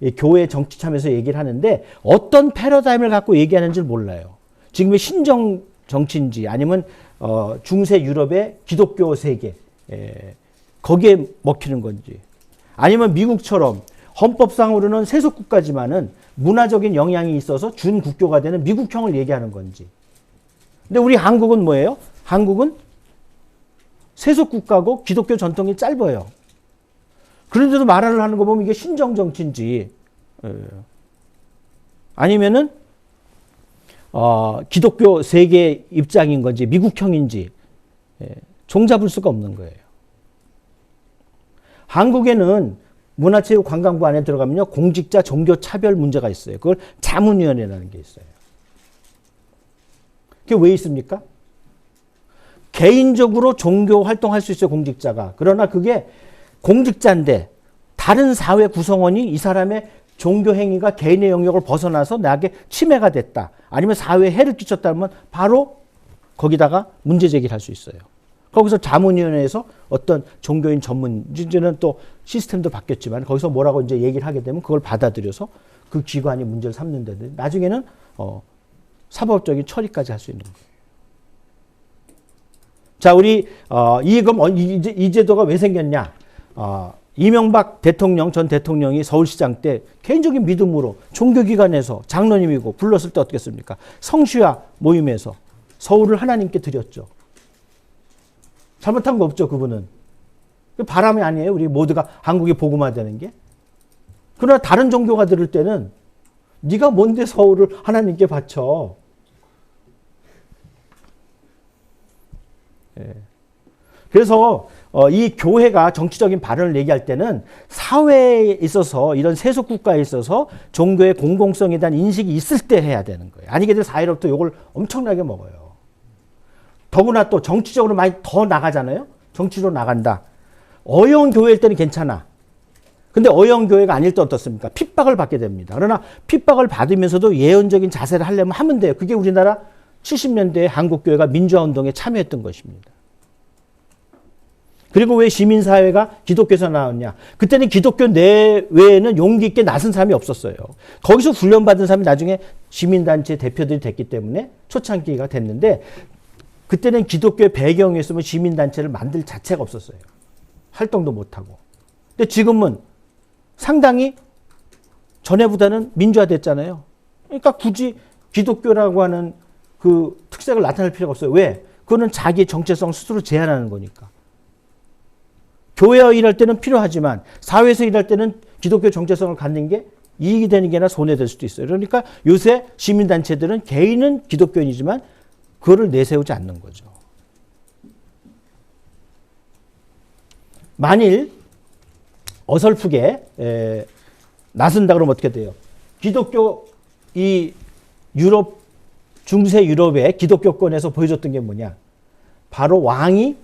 이 교회 정치 참여에서 얘기를 하는데 어떤 패러다임을 갖고 얘기하는지 몰라요. 지금의 신정 정치인지 아니면 중세 유럽의 기독교 세계 거기에 먹히는 건지 아니면 미국처럼 헌법상으로는 세속국가지만은 문화적인 영향이 있어서 준국교가 되는 미국형을 얘기하는 건지. 근데 우리 한국은 뭐예요? 한국은 세속국가고 기독교 전통이 짧아요. 그런데도 말을 하는 거 보면 이게 신정정치인지 아니면은 기독교 세계 입장인 건지 미국형인지 종잡을 수가 없는 거예요. 한국에는 문화체육관광부 안에 들어가면요, 공직자 종교 차별 문제가 있어요. 그걸 자문위원회라는 게 있어요. 그게 왜 있습니까? 개인적으로 종교 활동할 수 있어요, 공직자가. 그러나 그게 공직자인데 다른 사회 구성원이 이 사람의 종교 행위가 개인의 영역을 벗어나서 나에게 침해가 됐다, 아니면 사회에 해를 끼쳤다면 바로 거기다가 문제 제기를 할 수 있어요. 거기서 자문위원회에서 어떤 종교인 전문, 이제는 또 시스템도 바뀌었지만 거기서 뭐라고 이제 얘기를 하게 되면 그걸 받아들여서 그 기관이 문제를 삼는데 나중에는 사법적인 처리까지 할 수 있는 거예요. 자, 우리 이 제도가 왜 생겼냐? 이명박 대통령, 전 대통령이 서울시장 때 개인적인 믿음으로 종교기관에서 장로님이고 불렀을 때 어떻겠습니까? 성시화 모임에서 서울을 하나님께 드렸죠. 잘못한 거 없죠, 그분은. 바람이 아니에요, 우리 모두가 한국이 복음화되는 게. 그러나 다른 종교가 들을 때는 네가 뭔데 서울을 하나님께 바쳐. 예. 그래서 이 교회가 정치적인 발언을 얘기할 때는 사회에 있어서, 이런 세속국가에 있어서 종교의 공공성에 대한 인식이 있을 때 해야 되는 거예요. 아니게 되면 사회로부터 욕을 엄청나게 먹어요. 더구나 또 정치적으로 많이 더 나가잖아요. 정치로 나간다. 어려운 교회일 때는 괜찮아. 근데 어려운 교회가 아닐 때 어떻습니까? 핍박을 받게 됩니다. 그러나 핍박을 받으면서도 예언적인 자세를 하려면 하면 돼요. 그게 우리나라 70년대에 한국교회가 민주화운동에 참여했던 것입니다. 그리고 왜 시민사회가 기독교에서 나왔냐? 그때는 기독교 내외에는 용기 있게 나선 사람이 없었어요. 거기서 훈련받은 사람이 나중에 시민단체 대표들이 됐기 때문에 초창기가 됐는데, 그때는 기독교의 배경에 있으면 시민단체를 만들 자체가 없었어요. 활동도 못하고. 근데 지금은 상당히 전에보다는 민주화됐잖아요. 그러니까 굳이 기독교라고 하는 그 특색을 나타낼 필요가 없어요. 왜? 그거는 자기의 정체성 스스로 제한하는 거니까. 교회와 일할 때는 필요하지만 사회에서 일할 때는 기독교 정체성을 갖는 게 이익이 되는 게 아니라 손해될 수도 있어요. 그러니까 요새 시민단체들은 개인은 기독교인이지만 그거를 내세우지 않는 거죠. 만일 어설프게 나선다 그러면 어떻게 돼요? 기독교, 이 유럽, 중세 유럽의 기독교권에서 보여줬던 게 뭐냐? 바로 왕이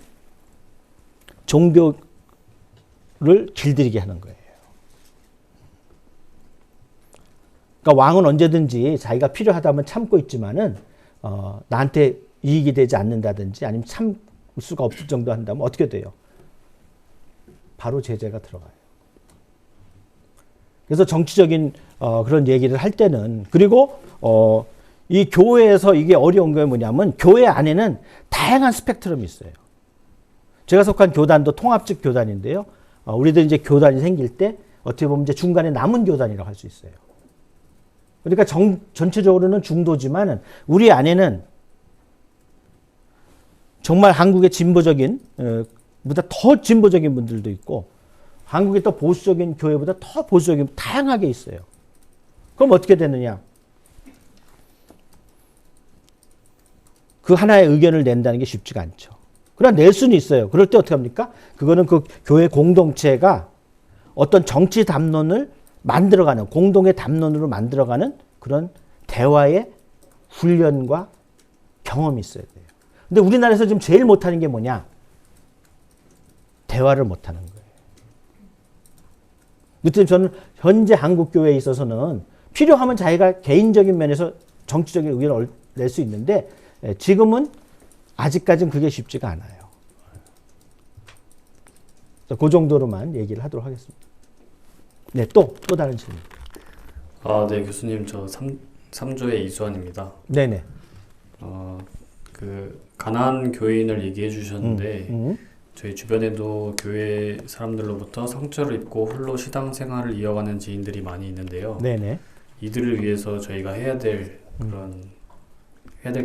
종교를 길들이게 하는 거예요. 그러니까 왕은 언제든지 자기가 필요하다면 참고 있지만은 나한테 이익이 되지 않는다든지 아니면 참을 수가 없을 정도 한다면 어떻게 돼요? 바로 제재가 들어가요. 그래서 정치적인 그런 얘기를 할 때는, 그리고 이 교회에서 이게 어려운 게 뭐냐면 교회 안에는 다양한 스펙트럼이 있어요. 제가 속한 교단도 통합적 교단인데요. 우리들 이제 교단이 생길 때 어떻게 보면 이제 중간에 남은 교단이라고 할 수 있어요. 그러니까 전체적으로는 중도지만은 우리 안에는 정말 한국의 진보적인, 보다 더 진보적인 분들도 있고, 한국의 더 보수적인 교회보다 더 보수적인, 다양하게 있어요. 그럼 어떻게 되느냐? 그 하나의 의견을 낸다는 게 쉽지가 않죠. 그러나 낼 수는 있어요. 그럴 때 어떻게 합니까? 그거는 그 교회 공동체가 어떤 정치 담론을 만들어가는, 공동의 담론으로 만들어가는 그런 대화의 훈련과 경험이 있어야 돼요. 근데 우리나라에서 지금 제일 못하는 게 뭐냐? 대화를 못하는 거예요. 그때 저는 현재 한국교회에 있어서는 필요하면 자기가 개인적인 면에서 정치적인 의견을 낼 수 있는데, 지금은 아직까지는 그게 쉽지가 않아요. 그 정도로만 얘기를 하도록 하겠습니다. 네, 또 다른 질문. 네, 교수님, 저 3조의 이수환입니다. 네네. 그 가난한 교인을 얘기해 주셨는데 저희 주변에도 교회 사람들로부터 상처를 입고 홀로 신앙 생활을 이어가는 지인들이 많이 있는데요. 네네. 이들을 위해서 저희가 해야 될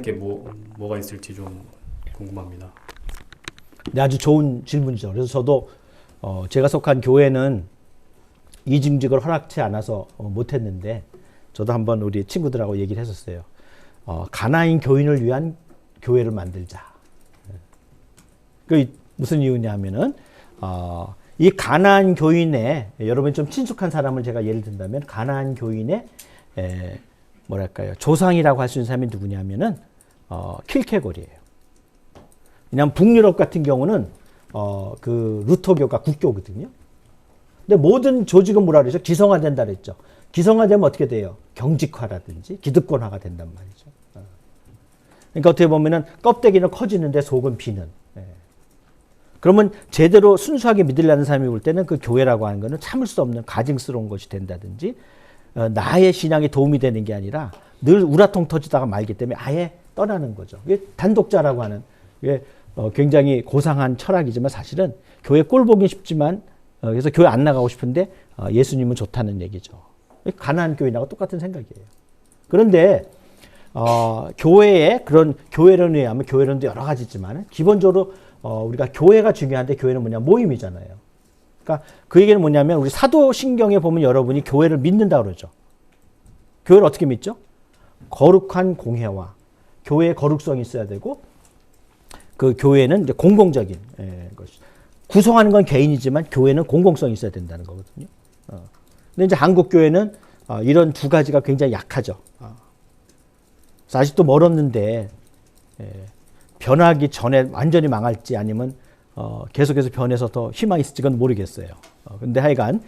게 뭐가 있을지 좀 궁금합니다. 네, 아주 좋은 질문이죠. 그래서 저도 제가 속한 교회는 이중직을 허락치 않아서 못했는데 저도 한번 우리 친구들하고 얘기를 했었어요. 가나인 교인을 위한 교회를 만들자. 그 무슨 이유냐 하면은 이 가나안 교인의 여러분이 좀 친숙한 사람을 제가 예를 든다면 가나안 교인의 뭐랄까요 조상이라고 할 수 있는 사람이 누구냐면은 킬케골이에요. 왜냐하면 북유럽 같은 경우는 그 루터교가 국교거든요. 근데 모든 조직은 뭐라 그러죠? 기성화된다 그랬죠. 기성화되면 어떻게 돼요? 경직화라든지 기득권화가 된단 말이죠. 그러니까 어떻게 보면은 껍데기는 커지는데 속은 비는. 그러면 제대로 순수하게 믿으려는 사람이 볼 때는 그 교회라고 하는 거는 참을 수 없는 가증스러운 것이 된다든지 나의 신앙에 도움이 되는 게 아니라 늘 우라통 터지다가 말기 때문에 아예 떠나는 거죠. 이게 단독자라고 하는 이게 굉장히 고상한 철학이지만 사실은 교회 꼴 보기 쉽지만 그래서 교회 안 나가고 싶은데 예수님은 좋다는 얘기죠. 가나안 교인하고 똑같은 생각이에요. 그런데 교회의 그런 교회론에 의하면 교회론도 여러 가지 있지만 기본적으로 우리가 교회가 중요한데 교회는 뭐냐 모임이잖아요. 그러니까 그 얘기는 뭐냐면 우리 사도신경에 보면 여러분이 교회를 믿는다 그러죠. 교회를 어떻게 믿죠? 거룩한 공회와 교회의 거룩성이 있어야 되고 그 교회는 이제 공공적인 것이 구성하는 건 개인이지만 교회는 공공성이 있어야 된다는 거거든요. 근데 이제 한국 교회는 이런 두 가지가 굉장히 약하죠. 아직도 멀었는데 변하기 전에 완전히 망할지 아니면 계속해서 변해서 더 희망이 있을지 는 모르겠어요. 근데 하여간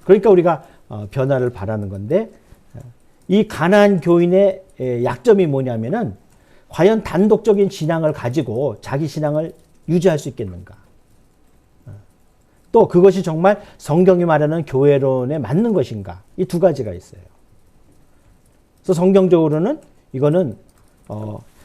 그러니까 우리가 변화를 바라는 건데 이 가나안 교인의 약점이 뭐냐면은 과연 단독적인 신앙을 가지고 자기 신앙을 유지할 수 있겠는가? 또 그것이 정말 성경이 말하는 교회론에 맞는 것인가? 이 두 가지가 있어요. 그래서 성경적으로는 이거는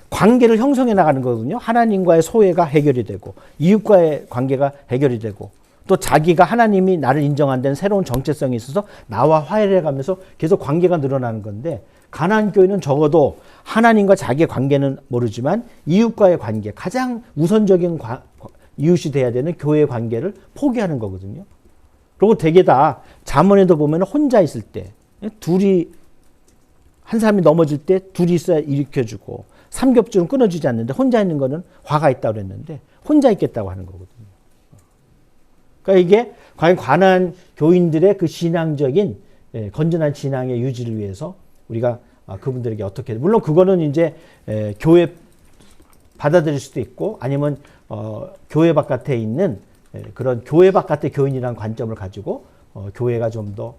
관계를 형성해 나가는 거거든요. 하나님과의 소외가 해결이 되고 이웃과의 관계가 해결이 되고 또 자기가 하나님이 나를 인정한다는 새로운 정체성이 있어서 나와 화해를 해가면서 계속 관계가 늘어나는 건데 가나안 교회는 적어도 하나님과 자기의 관계는 모르지만 이웃과의 관계, 가장 우선적인 이웃이 돼야 되는 교회의 관계를 포기하는 거거든요. 그리고 대개 다 잠언에도 보면 혼자 있을 때 둘이 한 사람이 넘어질 때 둘이 있어야 일으켜주고 삼겹줄은 끊어지지 않는데 혼자 있는 거는 화가 있다고 그랬는데 혼자 있겠다고 하는 거거든요. 그러니까 이게 과연 가나안 교인들의 그 신앙적인 건전한 신앙의 유지를 위해서 우리가 그분들에게 어떻게 물론 그거는 이제 교회 받아들일 수도 있고 아니면 교회 바깥에 있는 그런 교회 바깥의 교인이라는 관점을 가지고 교회가 좀 더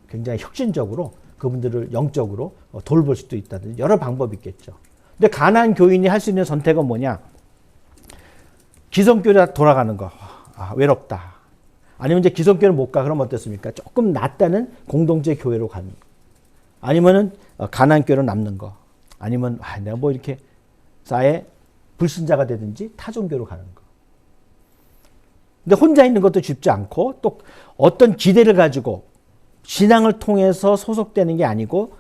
굉장히 혁신적으로 그분들을 영적으로 돌볼 수도 있다든지 여러 방법이 있겠죠. 근데 가나안 교인이 할 수 있는 선택은 뭐냐? 기성교회로 돌아가는 거. 외롭다. 아니면 이제 기성교회를 못 가. 그럼 어떻습니까? 조금 낫다는 공동체 교회로 가는 거. 아니면은 가나안 교회로 남는 거. 아니면 내가 뭐 이렇게 아예 불신자가 되든지 타종교로 가는 거. 근데 혼자 있는 것도 쉽지 않고 또 어떤 기대를 가지고 신앙을 통해서 소속되는 게 아니고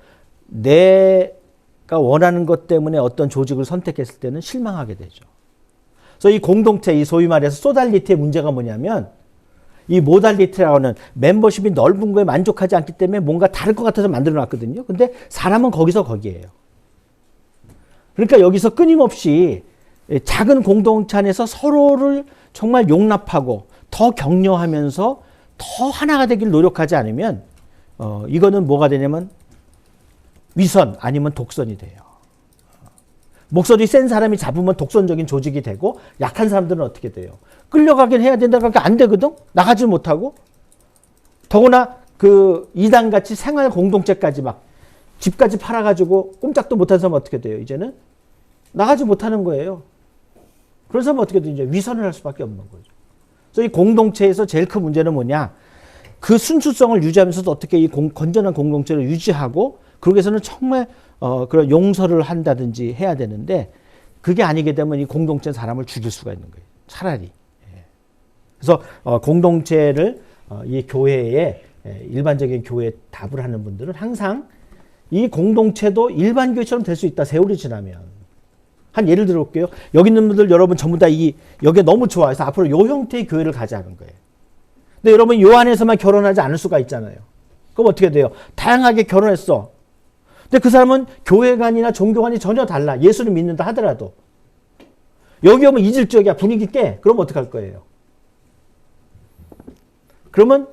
내가 원하는 것 때문에 어떤 조직을 선택했을 때는 실망하게 되죠. 그래서 이 공동체, 이 소위 말해서 소달리티의 문제가 뭐냐면 이 모달리티라고 하는 멤버십이 넓은 거에 만족하지 않기 때문에 뭔가 다를 것 같아서 만들어 놨거든요. 근데 사람은 거기서 거기에요. 그러니까 여기서 끊임없이 작은 공동체 안에서 서로를 정말 용납하고 더 격려하면서 더 하나가 되길 노력하지 않으면 이거는 뭐가 되냐면 위선 아니면 독선이 돼요. 목소리 센 사람이 잡으면 독선적인 조직이 되고 약한 사람들은 어떻게 돼요? 끌려가긴 해야 된다 그러니까 안 되거든? 나가지 못하고 더구나 그 이단같이 생활 공동체까지 막 집까지 팔아가지고 꼼짝도 못한 사람은 어떻게 돼요? 이제는 나가지 못하는 거예요. 그런 사람은 어떻게 돼요? 이제 위선을 할 수밖에 없는 거죠. 그래서 이 공동체에서 제일 큰 문제는 뭐냐? 그 순수성을 유지하면서도 어떻게 이 건전한 공동체를 유지하고 그러기 위해서는 정말 그런 용서를 한다든지 해야 되는데 그게 아니게 되면 이 공동체는 사람을 죽일 수가 있는 거예요. 차라리. 그래서 공동체를 이 교회에 일반적인 교회에 답을 하는 분들은 항상 이 공동체도 일반 교회처럼 될 수 있다. 세월이 지나면. 한 예를 들어볼게요. 여기 있는 분들 여러분 전부 다 여기에 너무 좋아해서 앞으로 요 형태의 교회를 가자는 거예요. 근데 여러분 요 안에서만 결혼하지 않을 수가 있잖아요. 그럼 어떻게 돼요? 다양하게 결혼했어. 근데 그 사람은 교회관이나 종교관이 전혀 달라. 예수를 믿는다 하더라도. 여기 오면 이질적이야. 분위기 깨. 그럼 어떡할 거예요? 그러면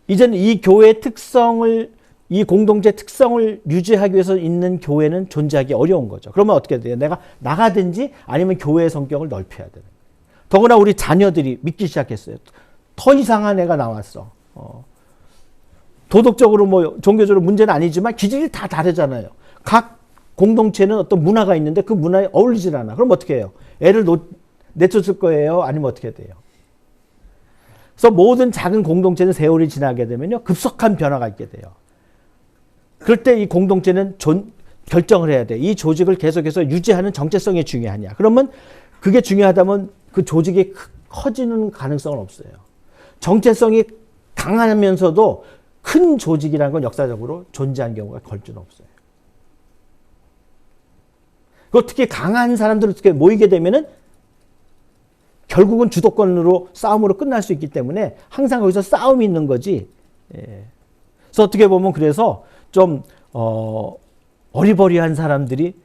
이제는 이 교회의 특성을, 이 공동체 특성을 유지하기 위해서 있는 교회는 존재하기 어려운 거죠. 그러면 어떻게 돼요? 내가 나가든지 아니면 교회의 성격을 넓혀야 되는 거예요. 더구나 우리 자녀들이 믿기 시작했어요. 더 이상한 애가 나왔어. 도덕적으로 뭐 종교적으로 문제는 아니지만 기질이 다 다르잖아요. 각 공동체는 어떤 문화가 있는데 그 문화에 어울리질 않아. 그럼 어떻게 해요? 애를 내쫓을 거예요? 아니면 어떻게 돼요? 그래서 모든 작은 공동체는 세월이 지나게 되면요, 급속한 변화가 있게 돼요. 그럴 때 이 공동체는 결정을 해야 돼. 이 조직을 계속해서 유지하는 정체성이 중요하냐. 그러면 그게 중요하다면 그 조직이 커지는 가능성은 없어요. 정체성이 강하면서도 큰 조직이라는 건 역사적으로 존재한 경우가 걸주는 없어요. 특히 강한 사람들이 어떻게 모이게 되면은 결국은 주도권으로 싸움으로 끝날 수 있기 때문에 항상 거기서 싸움이 있는 거지. 그래서 어떻게 보면 그래서 좀 어리버리한 사람들이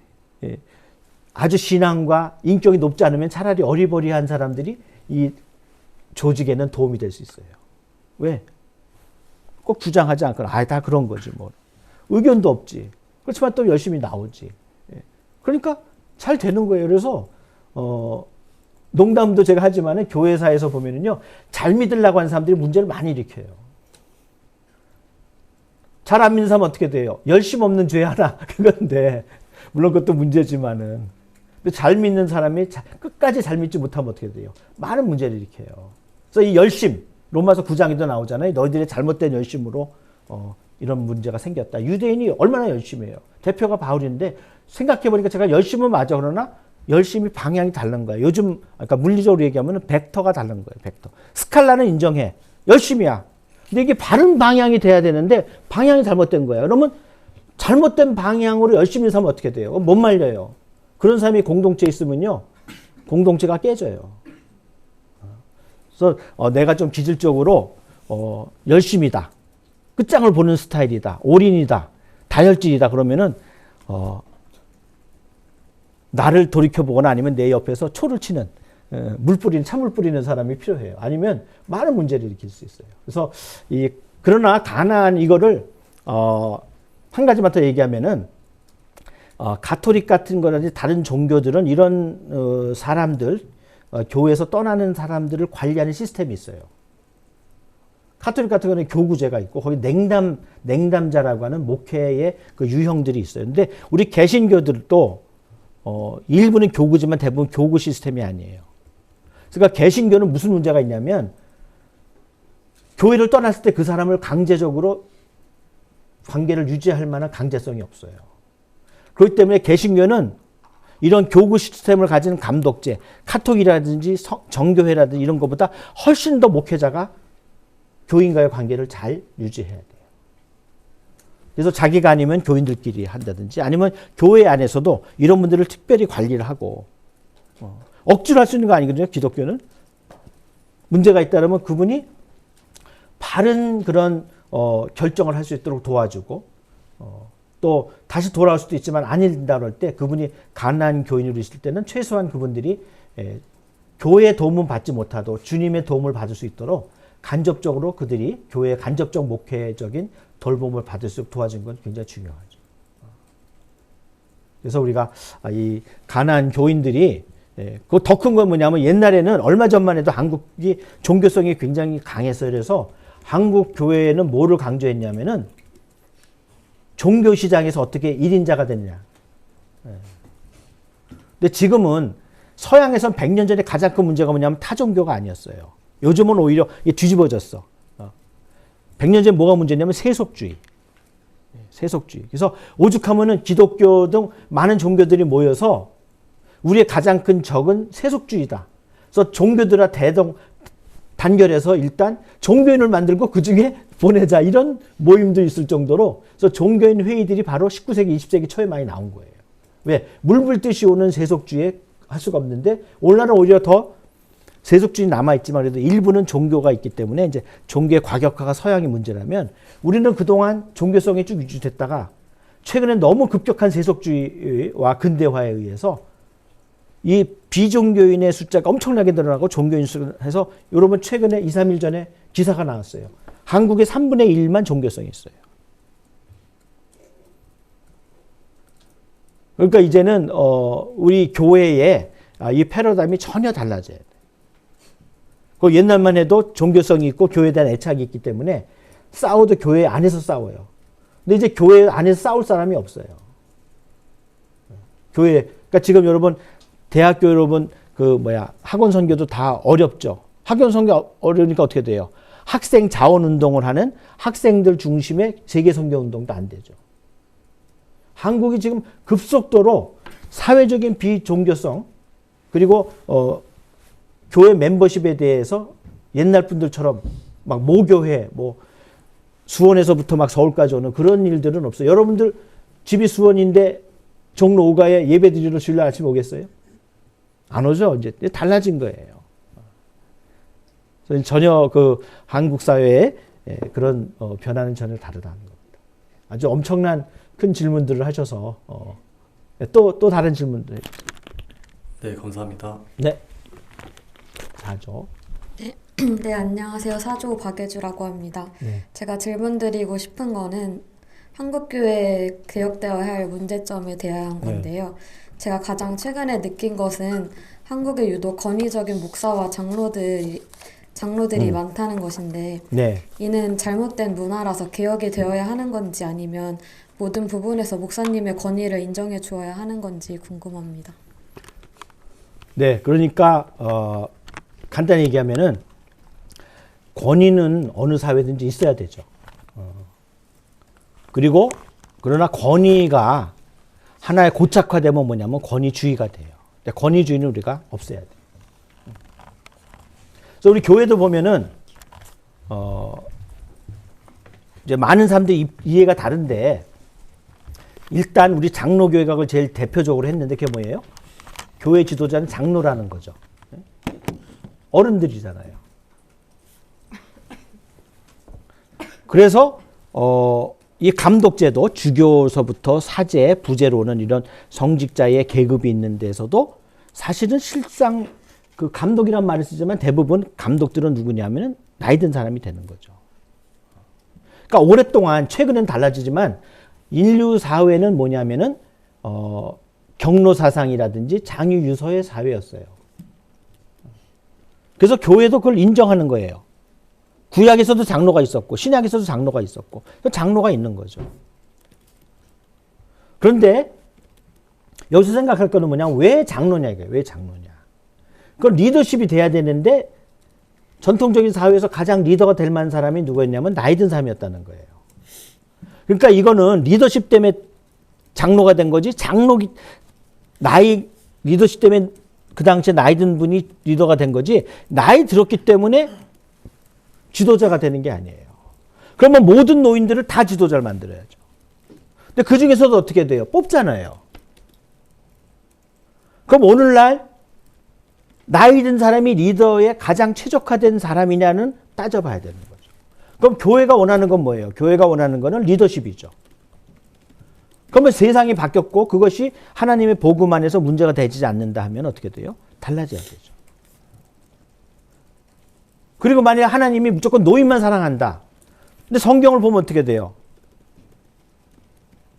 아주 신앙과 인격이 높지 않으면 차라리 어리버리한 사람들이 이 조직에는 도움이 될 수 있어요. 왜? 꼭 주장하지 않거나 다 그런 거지 뭐. 의견도 없지. 그렇지만 또 열심히 나오지. 그러니까 잘 되는 거예요. 그래서 농담도 제가 하지만은 교회사에서 보면은요, 잘 믿으려고 하는 사람들이 문제를 많이 일으켜요. 잘 안 믿는 사람 어떻게 돼요? 열심 없는 죄 하나 그건데, 물론 그것도 문제지만은, 근데 잘 믿는 사람이 끝까지 잘 믿지 못하면 어떻게 돼요? 많은 문제를 일으켜요. 그래서 이 열심, 로마서 9장에도 나오잖아요. 너희들의 잘못된 열심으로 이런 문제가 생겼다. 유대인이 얼마나 열심해요. 대표가 바울인데 생각해보니까 제가 열심은 맞아. 그러나 열심히 방향이 다른 거예요. 요즘 그러니까 물리적으로 얘기하면 벡터가 다른 거예요. 벡터. 스칼라는 인정해. 열심이야. 근데 이게 바른 방향이 돼야 되는데 방향이 잘못된 거예요. 그러면 잘못된 방향으로 열심히 사면 어떻게 돼요? 못 말려요. 그런 사람이 공동체에 있으면요, 공동체가 깨져요. 그래서 내가 좀 기질적으로 열심이다, 끝장을 보는 스타일이다, 올인이다, 다혈질이다 그러면은 나를 돌이켜보거나 아니면 내 옆에서 초를 치는 찬물 뿌리는 사람이 필요해요. 아니면 많은 문제를 일으킬 수 있어요. 그래서 그러나 가나안 이거를 한 가지만 더 얘기하면은 가톨릭 같은 거라든지 다른 종교들은 이런 사람들, 교회에서 떠나는 사람들을 관리하는 시스템이 있어요. 가톨릭 같은 거는 교구제가 있고 거기 냉담자라고 하는 목회의 그 유형들이 있어요. 근데 우리 개신교들도 일부는 교구지만 대부분 교구 시스템이 아니에요. 그러니까 개신교는 무슨 문제가 있냐면 교회를 떠났을 때 그 사람을 강제적으로 관계를 유지할 만한 강제성이 없어요. 그렇기 때문에 개신교는 이런 교구 시스템을 가진 감독제, 카톡이라든지 정교회라든지 이런 것보다 훨씬 더 목회자가 교인과의 관계를 잘 유지해야 돼요. 그래서 자기가 아니면 교인들끼리 한다든지 아니면 교회 안에서도 이런 분들을 특별히 관리를 하고 억지로 할 수 있는 거 아니거든요. 기독교는. 문제가 있다면 그분이 바른 그런 결정을 할 수 있도록 도와주고 또 다시 돌아올 수도 있지만 아니다 그럴 때 그분이 가난한 교인으로 있을 때는 최소한 그분들이 교회의 도움은 받지 못하도 주님의 도움을 받을 수 있도록 간접적으로 그들이 교회의 간접적 목회적인 돌봄을 받을 수 있도록 도와준 건 굉장히 중요하죠. 그래서 우리가 이 가난한 교인들이 그 더 큰 건 뭐냐면 옛날에는 얼마 전만 해도 한국이 종교성이 굉장히 강했어요. 그래서 한국 교회는 뭐를 강조했냐면은 종교 시장에서 어떻게 1인자가 됐냐. 근데 지금은 서양에선 100년 전에 가장 큰 문제가 뭐냐면 타종교가 아니었어요. 요즘은 오히려 이게 뒤집어졌어. 100년 전에 뭐가 문제냐면 세속주의. 세속주의. 그래서 오죽하면은 기독교 등 많은 종교들이 모여서 우리의 가장 큰 적은 세속주의다. 그래서 종교들과 단결해서 일단 종교인을 만들고 그 중에 보내자 이런 모임도 있을 정도로 그래서 종교인 회의들이 바로 19세기, 20세기 초에 많이 나온 거예요. 왜? 물 불듯이 오는 세속주의에 할 수가 없는데 오늘날은 오히려 더 세속주의 남아있지만 그래도 일부는 종교가 있기 때문에 이제 종교의 과격화가 서양의 문제라면 우리는 그동안 종교성이 쭉 유지됐다가 최근에 너무 급격한 세속주의와 근대화에 의해서 이 비종교인의 숫자가 엄청나게 늘어나고 종교인 수해서 여러분 최근에 2, 3일 전에 기사가 나왔어요. 한국의 3분의 1만 종교성이 있어요. 그러니까 이제는 우리 교회의 이 패러다임이 전혀 달라져야 돼. 그 옛날만 해도 종교성이 있고 교회에 대한 애착이 있기 때문에 싸워도 교회 안에서 싸워요. 근데 이제 교회 안에서 싸울 사람이 없어요. 그러니까 지금 여러분 대학교 여러분 학원 선교도 다 어렵죠. 학원 선교 어려우니까 어떻게 돼요? 학생 자원 운동을 하는 학생들 중심의 세계 선교 운동도 안 되죠. 한국이 지금 급속도로 사회적인 비종교성 그리고 교회 멤버십에 대해서 옛날 분들처럼 막 모교회 수원에서부터 막 서울까지 오는 그런 일들은 없어요. 여러분들 집이 수원인데 종로 5가에 예배 드리러 주일날 아침에 오겠어요? 안 오죠. 이제 달라진 거예요. 전혀 그 한국 사회의 그런 변화는 전혀 다르다는 겁니다. 아주 엄청난 큰 질문들을 하셔서 또 다른 질문들. 네, 감사합니다. 네. 사조. 네, 안녕하세요. 사조 박예주라고 합니다. 네. 제가 질문드리고 싶은 거는 한국교회 개혁되어야 할 문제점에 대한 건데요. 제가 가장 최근에 느낀 것은 한국에 유독 권위적인 목사와 장로들이 많다는 것인데 네. 이는 잘못된 문화라서 개혁이 되어야 하는 건지 아니면 모든 부분에서 목사님의 권위를 인정해 주어야 하는 건지 궁금합니다. 네, 그러니까 간단히 얘기하면은 권위는 어느 사회든지 있어야 되죠. 그리고 그러나 권위가 하나의 고착화되면 뭐냐면 권위주의가 돼요. 근데 권위주의는 우리가 없애야 돼요. 그래서 우리 교회도 보면은 이제 많은 사람들이 이해가 다른데 일단 우리 장로교회가 그걸 제일 대표적으로 했는데 그게 뭐예요? 교회 지도자는 장로라는 거죠. 어른들이잖아요. 그래서 이 감독제도 주교서부터 사제, 부제로는 이런 성직자의 계급이 있는 데서도 사실은 실상 그 감독이란 말을 쓰지만 대부분 감독들은 누구냐면은 나이 든 사람이 되는 거죠. 그러니까 오랫동안 최근엔 달라지지만 인류 사회는 뭐냐면은 경로 사상이라든지 장유 유서의 사회였어요. 그래서 교회도 그걸 인정하는 거예요. 구약에서도 장로가 있었고 신약에서도 장로가 있었고 장로가 있는 거죠. 그런데 여기서 생각할 거는 뭐냐면 왜 장로냐 이거예요. 왜 장로냐. 그건 리더십이 돼야 되는데 전통적인 사회에서 가장 리더가 될 만한 사람이 누구였냐면 나이 든 사람이었다는 거예요. 그러니까 이거는 리더십 때문에 장로가 된 거지 리더십 때문에 그 당시에 나이 든 분이 리더가 된 거지 나이 들었기 때문에 지도자가 되는 게 아니에요. 그러면 모든 노인들을 다 지도자를 만들어야죠. 근데 그 중에서도 어떻게 돼요? 뽑잖아요. 그럼 오늘날 나이 든 사람이 리더에 가장 최적화된 사람이냐는 따져봐야 되는 거죠. 그럼 교회가 원하는 건 뭐예요? 교회가 원하는 거는 리더십이죠. 그러면 세상이 바뀌었고 그것이 하나님의 복음 안에서 문제가 되지 않는다 하면 어떻게 돼요? 달라져야 되죠. 그리고 만약에 하나님이 무조건 노인만 사랑한다. 근데 성경을 보면 어떻게 돼요?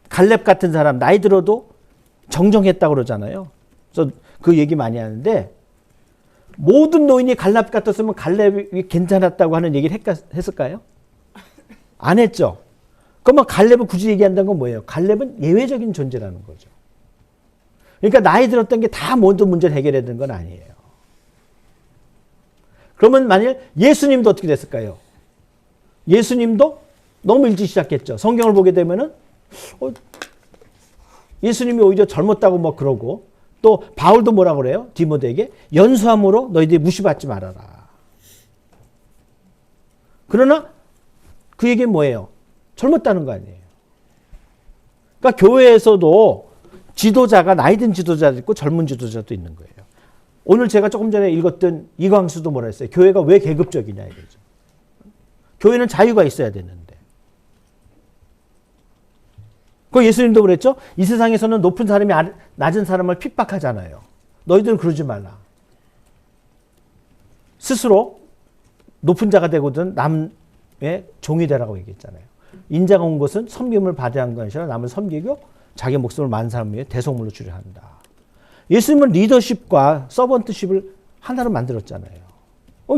갈렙 같은 사람 나이 들어도 정정했다고 그러잖아요. 그래서 그 얘기 많이 하는데 모든 노인이 갈렙 같았으면 갈렙이 괜찮았다고 하는 얘기를 했을까요? 안 했죠. 그러면 갈렙을 굳이 얘기한다는 건 뭐예요? 갈렙은 예외적인 존재라는 거죠. 그러니까 나이 들었던 게 다 모든 문제를 해결해야 되는 건 아니에요. 그러면 만일 예수님도 어떻게 됐을까요? 예수님도 너무 일찍 시작했죠. 성경을 보게 되면은 예수님이 오히려 젊었다고 뭐 그러고 또 바울도 뭐라고 그래요? 디모데에게 연수함으로 너희들이 무시받지 말아라. 그러나 그 얘기는 뭐예요? 젊었다는 거 아니에요. 그러니까 교회에서도 지도자가 나이 든 지도자도 있고 젊은 지도자도 있는 거예요. 오늘 제가 조금 전에 읽었던 이광수도 뭐라 했어요? 교회가 왜 계급적이냐 이거죠. 교회는 자유가 있어야 되는데. 그 예수님도 그랬죠? 이 세상에서는 높은 사람이 낮은 사람을 핍박하잖아요. 너희들은 그러지 말라. 스스로 높은 자가 되거든 남의 종이 되라고 얘기했잖아요. 인자가 온 것은 섬김을 받아야 하는 것이 아니라 남을 섬기고 자기 목숨을 많은 사람 위해 대속물로 주려 한다. 예수님은 리더십과 서번트십을 하나로 만들었잖아요.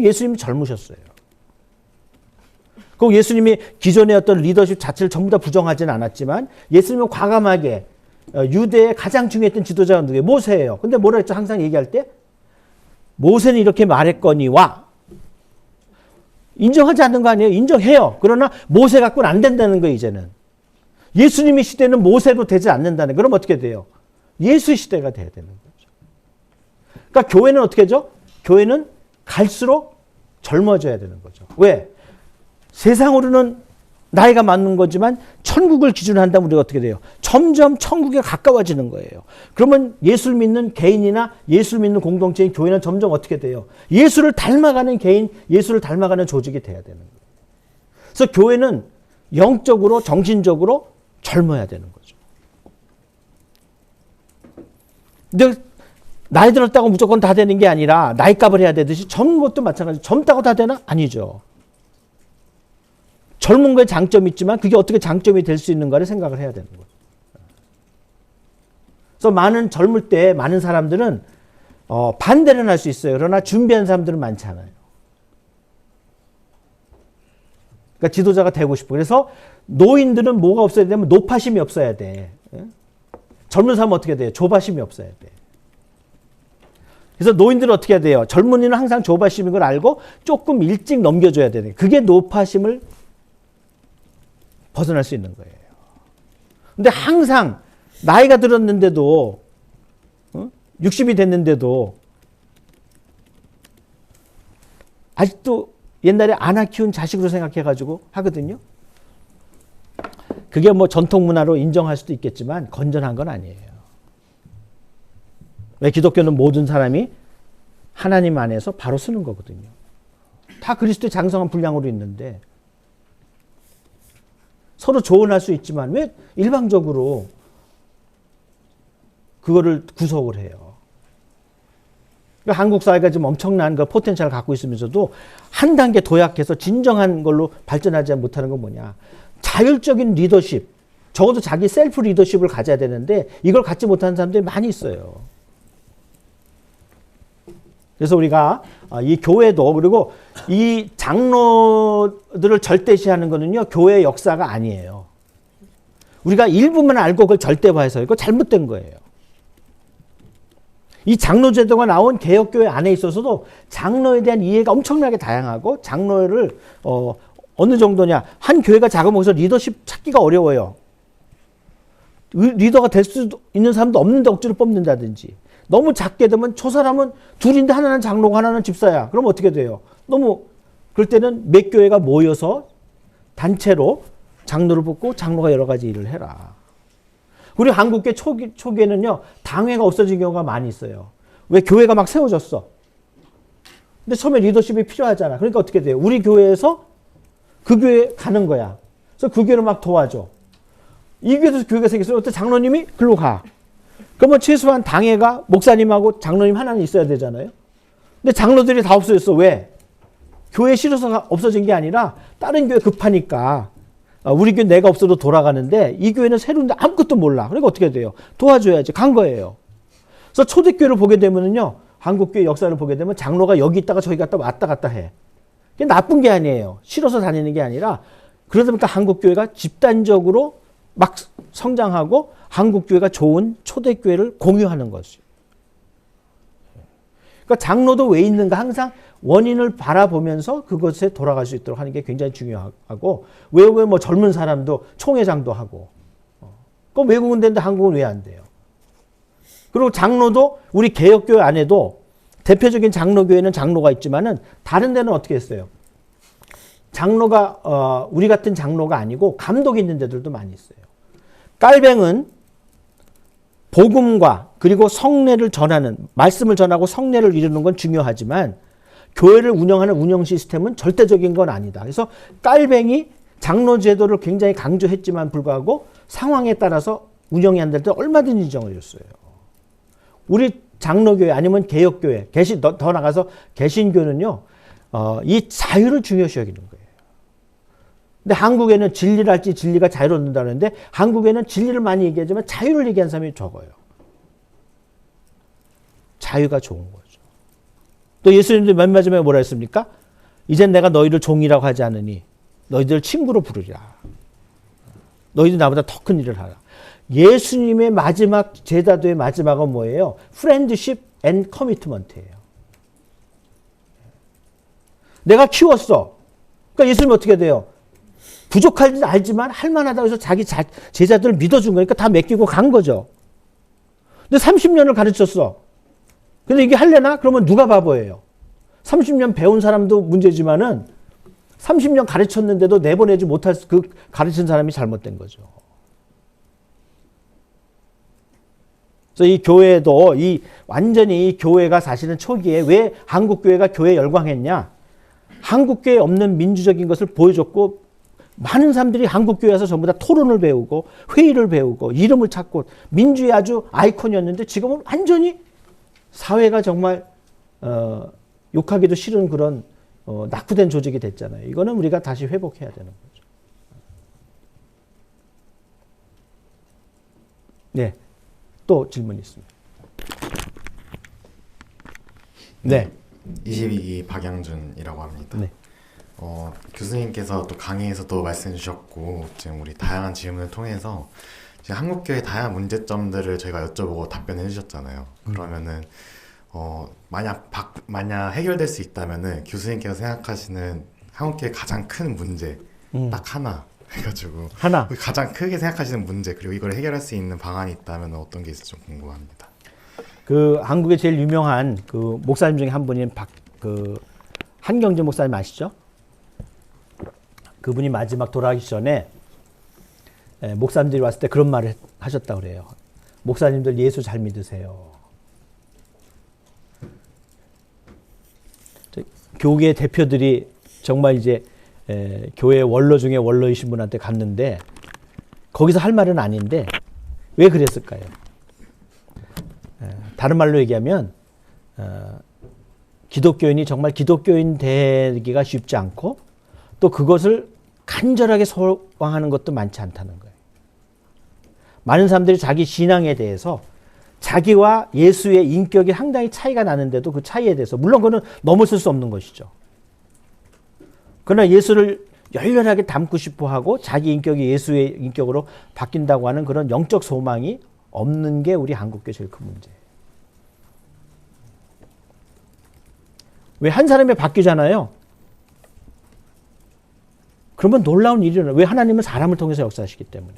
예수님이 젊으셨어요. 그 예수님이 기존의 어떤 리더십 자체를 전부 다 부정하지는 않았지만 예수님은 과감하게 유대의 가장 중요했던 지도자가 누구예요? 모세예요. 근데 뭐라 했죠? 항상 얘기할 때 모세는 이렇게 말했거니와 인정하지 않는 거 아니에요? 인정해요. 그러나 모세 갖고는 안 된다는 거예요, 이제는. 예수님의 시대는 모세로 되지 않는다는. 그럼 어떻게 돼요? 예수 시대가 돼야 되는 거죠. 그러니까 교회는 어떻게 하죠? 교회는 갈수록 젊어져야 되는 거죠. 왜? 세상으로는 나이가 많은 거지만 천국을 기준으로 한다면 우리가 어떻게 돼요? 점점 천국에 가까워지는 거예요. 그러면 예수를 믿는 개인이나 예수를 믿는 공동체인 교회는 점점 어떻게 돼요? 예수를 닮아가는 개인, 예수를 닮아가는 조직이 돼야 되는 거예요. 그래서 교회는 영적으로 정신적으로 젊어야 되는 거죠. 근데 나이 들었다고 무조건 다 되는 게 아니라 나이값을 해야 되듯이 젊은 것도 마찬가지. 젊다고 다 되나? 아니죠. 젊은 거에 장점이 있지만 그게 어떻게 장점이 될 수 있는가를 생각을 해야 되는 거죠. 그래서 많은 젊을 때 많은 사람들은 반대를 할 수 있어요. 그러나 준비한 사람들은 많지 않아요. 그러니까 지도자가 되고 싶어. 그래서 노인들은 뭐가 없어야 되냐면 노파심이 없어야 돼. 젊은 사람은 어떻게 돼요? 조바심이 없어야 돼. 그래서 노인들은 어떻게 해야 돼요? 젊은이는 항상 조바심인 걸 알고 조금 일찍 넘겨줘야 되는. 그게 노파심을 벗어날 수 있는 거예요. 근데 항상 나이가 들었는데도 60이 됐는데도 아직도 옛날에 아나 키운 자식으로 생각해가지고 하거든요. 그게 뭐 전통 문화로 인정할 수도 있겠지만 건전한 건 아니에요. 왜? 기독교는 모든 사람이 하나님 안에서 바로 쓰는 거거든요. 다 그리스도의 장성한 분량으로 있는데 서로 조언할 수 있지만 왜 일방적으로 그거를 구속을 해요? 그러니까 한국 사회가 지금 엄청난 그 포텐셜을 갖고 있으면서도 한 단계 도약해서 진정한 걸로 발전하지 못하는 건 뭐냐? 자율적인 리더십, 적어도 자기 셀프 리더십을 가져야 되는데 이걸 갖지 못하는 사람들이 많이 있어요. 그래서 우리가 이 교회도 그리고 이 장로들을 절대시하는 거는요, 교회의 역사가 아니에요. 우리가 일부만 알고 그걸 절대화해서 이거 잘못된 거예요. 이 장로제도가 나온 개혁교회 안에 있어서도 장로에 대한 이해가 엄청나게 다양하고 장로를 어느 정도냐, 한 교회가 작으면 거기서 리더십 찾기가 어려워요. 리더가 될 수 있는 사람도 없는데 억지로 뽑는다든지, 너무 작게 되면 저 사람은 둘인데 하나는 장로고 하나는 집사야. 그럼 어떻게 돼요? 너무 그럴 때는 몇 교회가 모여서 단체로 장로를 뽑고 장로가 여러 가지 일을 해라. 우리 한국계 초기에는요, 당회가 없어진 경우가 많이 있어요. 왜? 교회가 막 세워졌어. 근데 처음에 리더십이 필요하잖아. 그러니까 어떻게 돼요? 우리 교회에서 그 교회에 가는 거야. 그래서 그 교회를 막 도와줘. 이 교회에서 교회가 생겼어요. 어때? 장로님이 글로 가. 그러면 최소한 당회가 목사님하고 장로님 하나는 있어야 되잖아요. 근데 장로들이 다 없어졌어. 왜? 교회 싫어서 없어진 게 아니라 다른 교회 급하니까 우리 교회 내가 없어도 돌아가는데 이 교회는 새로운데 아무것도 몰라. 그러니까 어떻게 돼요? 도와줘야지. 간 거예요. 그래서 초대교회를 보게 되면은요, 한국교회 역사를 보게 되면 장로가 여기 있다가 저기 갔다 왔다 갔다 해. 그게 나쁜 게 아니에요. 싫어서 다니는 게 아니라 그러다 보니까 한국교회가 집단적으로 막 성장하고 한국교회가 좋은 초대교회를 공유하는 것이죠. 그러니까 장로도 왜 있는가 항상 원인을 바라보면서 그것에 돌아갈 수 있도록 하는 게 굉장히 중요하고, 외국에 뭐 젊은 사람도 총회장도 하고, 그럼 외국은 되는데 한국은 왜 안 돼요? 그리고 장로도 우리 개혁교회 안에도 대표적인 장로교회는 장로가 있지만은 다른 데는 어떻게 했어요? 장로가 우리 같은 장로가 아니고 감독이 있는 데들도 많이 있어요. 깔뱅은 복음과 그리고 성례를 전하는, 말씀을 전하고 성례를 이루는 건 중요하지만 교회를 운영하는 운영 시스템은 절대적인 건 아니다. 그래서 깔뱅이 장로 제도를 굉장히 강조했지만 불구하고 상황에 따라서 운영이 안 될 때 얼마든지 인정을 줬어요. 우리 장로교회 아니면 개혁교회, 더 나가서 개신교는요, 이 자유를 중요시 여기는 거예요. 근데 한국에는 진리를 할지 진리가 자유를 얻는다는데 한국에는 진리를 많이 얘기하지만 자유를 얘기하는 사람이 적어요. 자유가 좋은 거죠. 또 예수님도 맨 마지막에 뭐라 했습니까? 이젠 내가 너희를 종이라고 하지 않으니 너희들 친구로 부르리라. 너희들 나보다 더 큰 일을 하라. 예수님의 마지막 제자도의 마지막은 뭐예요? 프렌드십 앤 커미트먼트예요. 내가 키웠어. 그러니까 예수님 어떻게 돼요? 부족할지 알지만 할만하다고 해서 자기 제자들을 믿어준 거니까 다 맡기고 간 거죠. 근데 30년을 가르쳤어. 근데 이게 할래나? 그러면 누가 바보예요? 30년 배운 사람도 문제지만은 30년 가르쳤는데도 내보내지 못할 그 가르친 사람이 잘못된 거죠. 그래서 이 교회도 완전히 이 교회가 사실은 초기에 왜 한국 교회가 교회 열광했냐? 한국 교회에 없는 민주적인 것을 보여줬고 많은 사람들이 한국 교회 와서 전부 다 토론을 배우고 회의를 배우고 이름을 찾고 민주의 아주 아이콘이었는데 지금은 완전히 사회가 정말 욕하기도 싫은 그런 낙후된 조직이 됐잖아요. 이거는 우리가 다시 회복해야 되는 거죠. 네, 또 질문이 있습니다. 네. 22기 박양준이라고 합니다. 네. 교수님께서 또 강의에서 또 말씀해 주셨고 지금 우리 다양한 질문을 통해서 지금 한국교회 다양한 문제점들을 저희가 여쭤보고 답변해 주셨잖아요. 그러면은 만약 해결될 수 있다면은 교수님께서 생각하시는 한국교회 가장 큰 문제 딱 하나 해가지고 하나. 가장 크게 생각하시는 문제 그리고 이걸 해결할 수 있는 방안이 있다면 어떤 게 있을지 좀 궁금합니다. 그 한국의 제일 유명한 그 목사님 중에 한 분인 한경재 목사님 아시죠? 그분이 마지막 돌아가기 전에 목사님들이 왔을 때 그런 말을 하셨다고 그래요. 목사님들 예수 잘 믿으세요. 교계 대표들이 정말 이제 교회 원로 중에 원로이신 분한테 갔는데 거기서 할 말은 아닌데 왜 그랬을까요? 다른 말로 얘기하면 기독교인이 정말 기독교인 되기가 쉽지 않고 또 그것을 간절하게 소망하는 것도 많지 않다는 거예요. 많은 사람들이 자기 신앙에 대해서 자기와 예수의 인격이 상당히 차이가 나는데도 그 차이에 대해서 물론 그거는 넘어설 수 없는 것이죠. 그러나 예수를 열렬하게 닮고 싶어하고 자기 인격이 예수의 인격으로 바뀐다고 하는 그런 영적 소망이 없는 게 우리 한국교회 제일 큰 문제예요. 왜 한 사람이 바뀌잖아요. 그러면 놀라운 일이 일어나요. 왜 하나님은 사람을 통해서 역사하시기 때문에.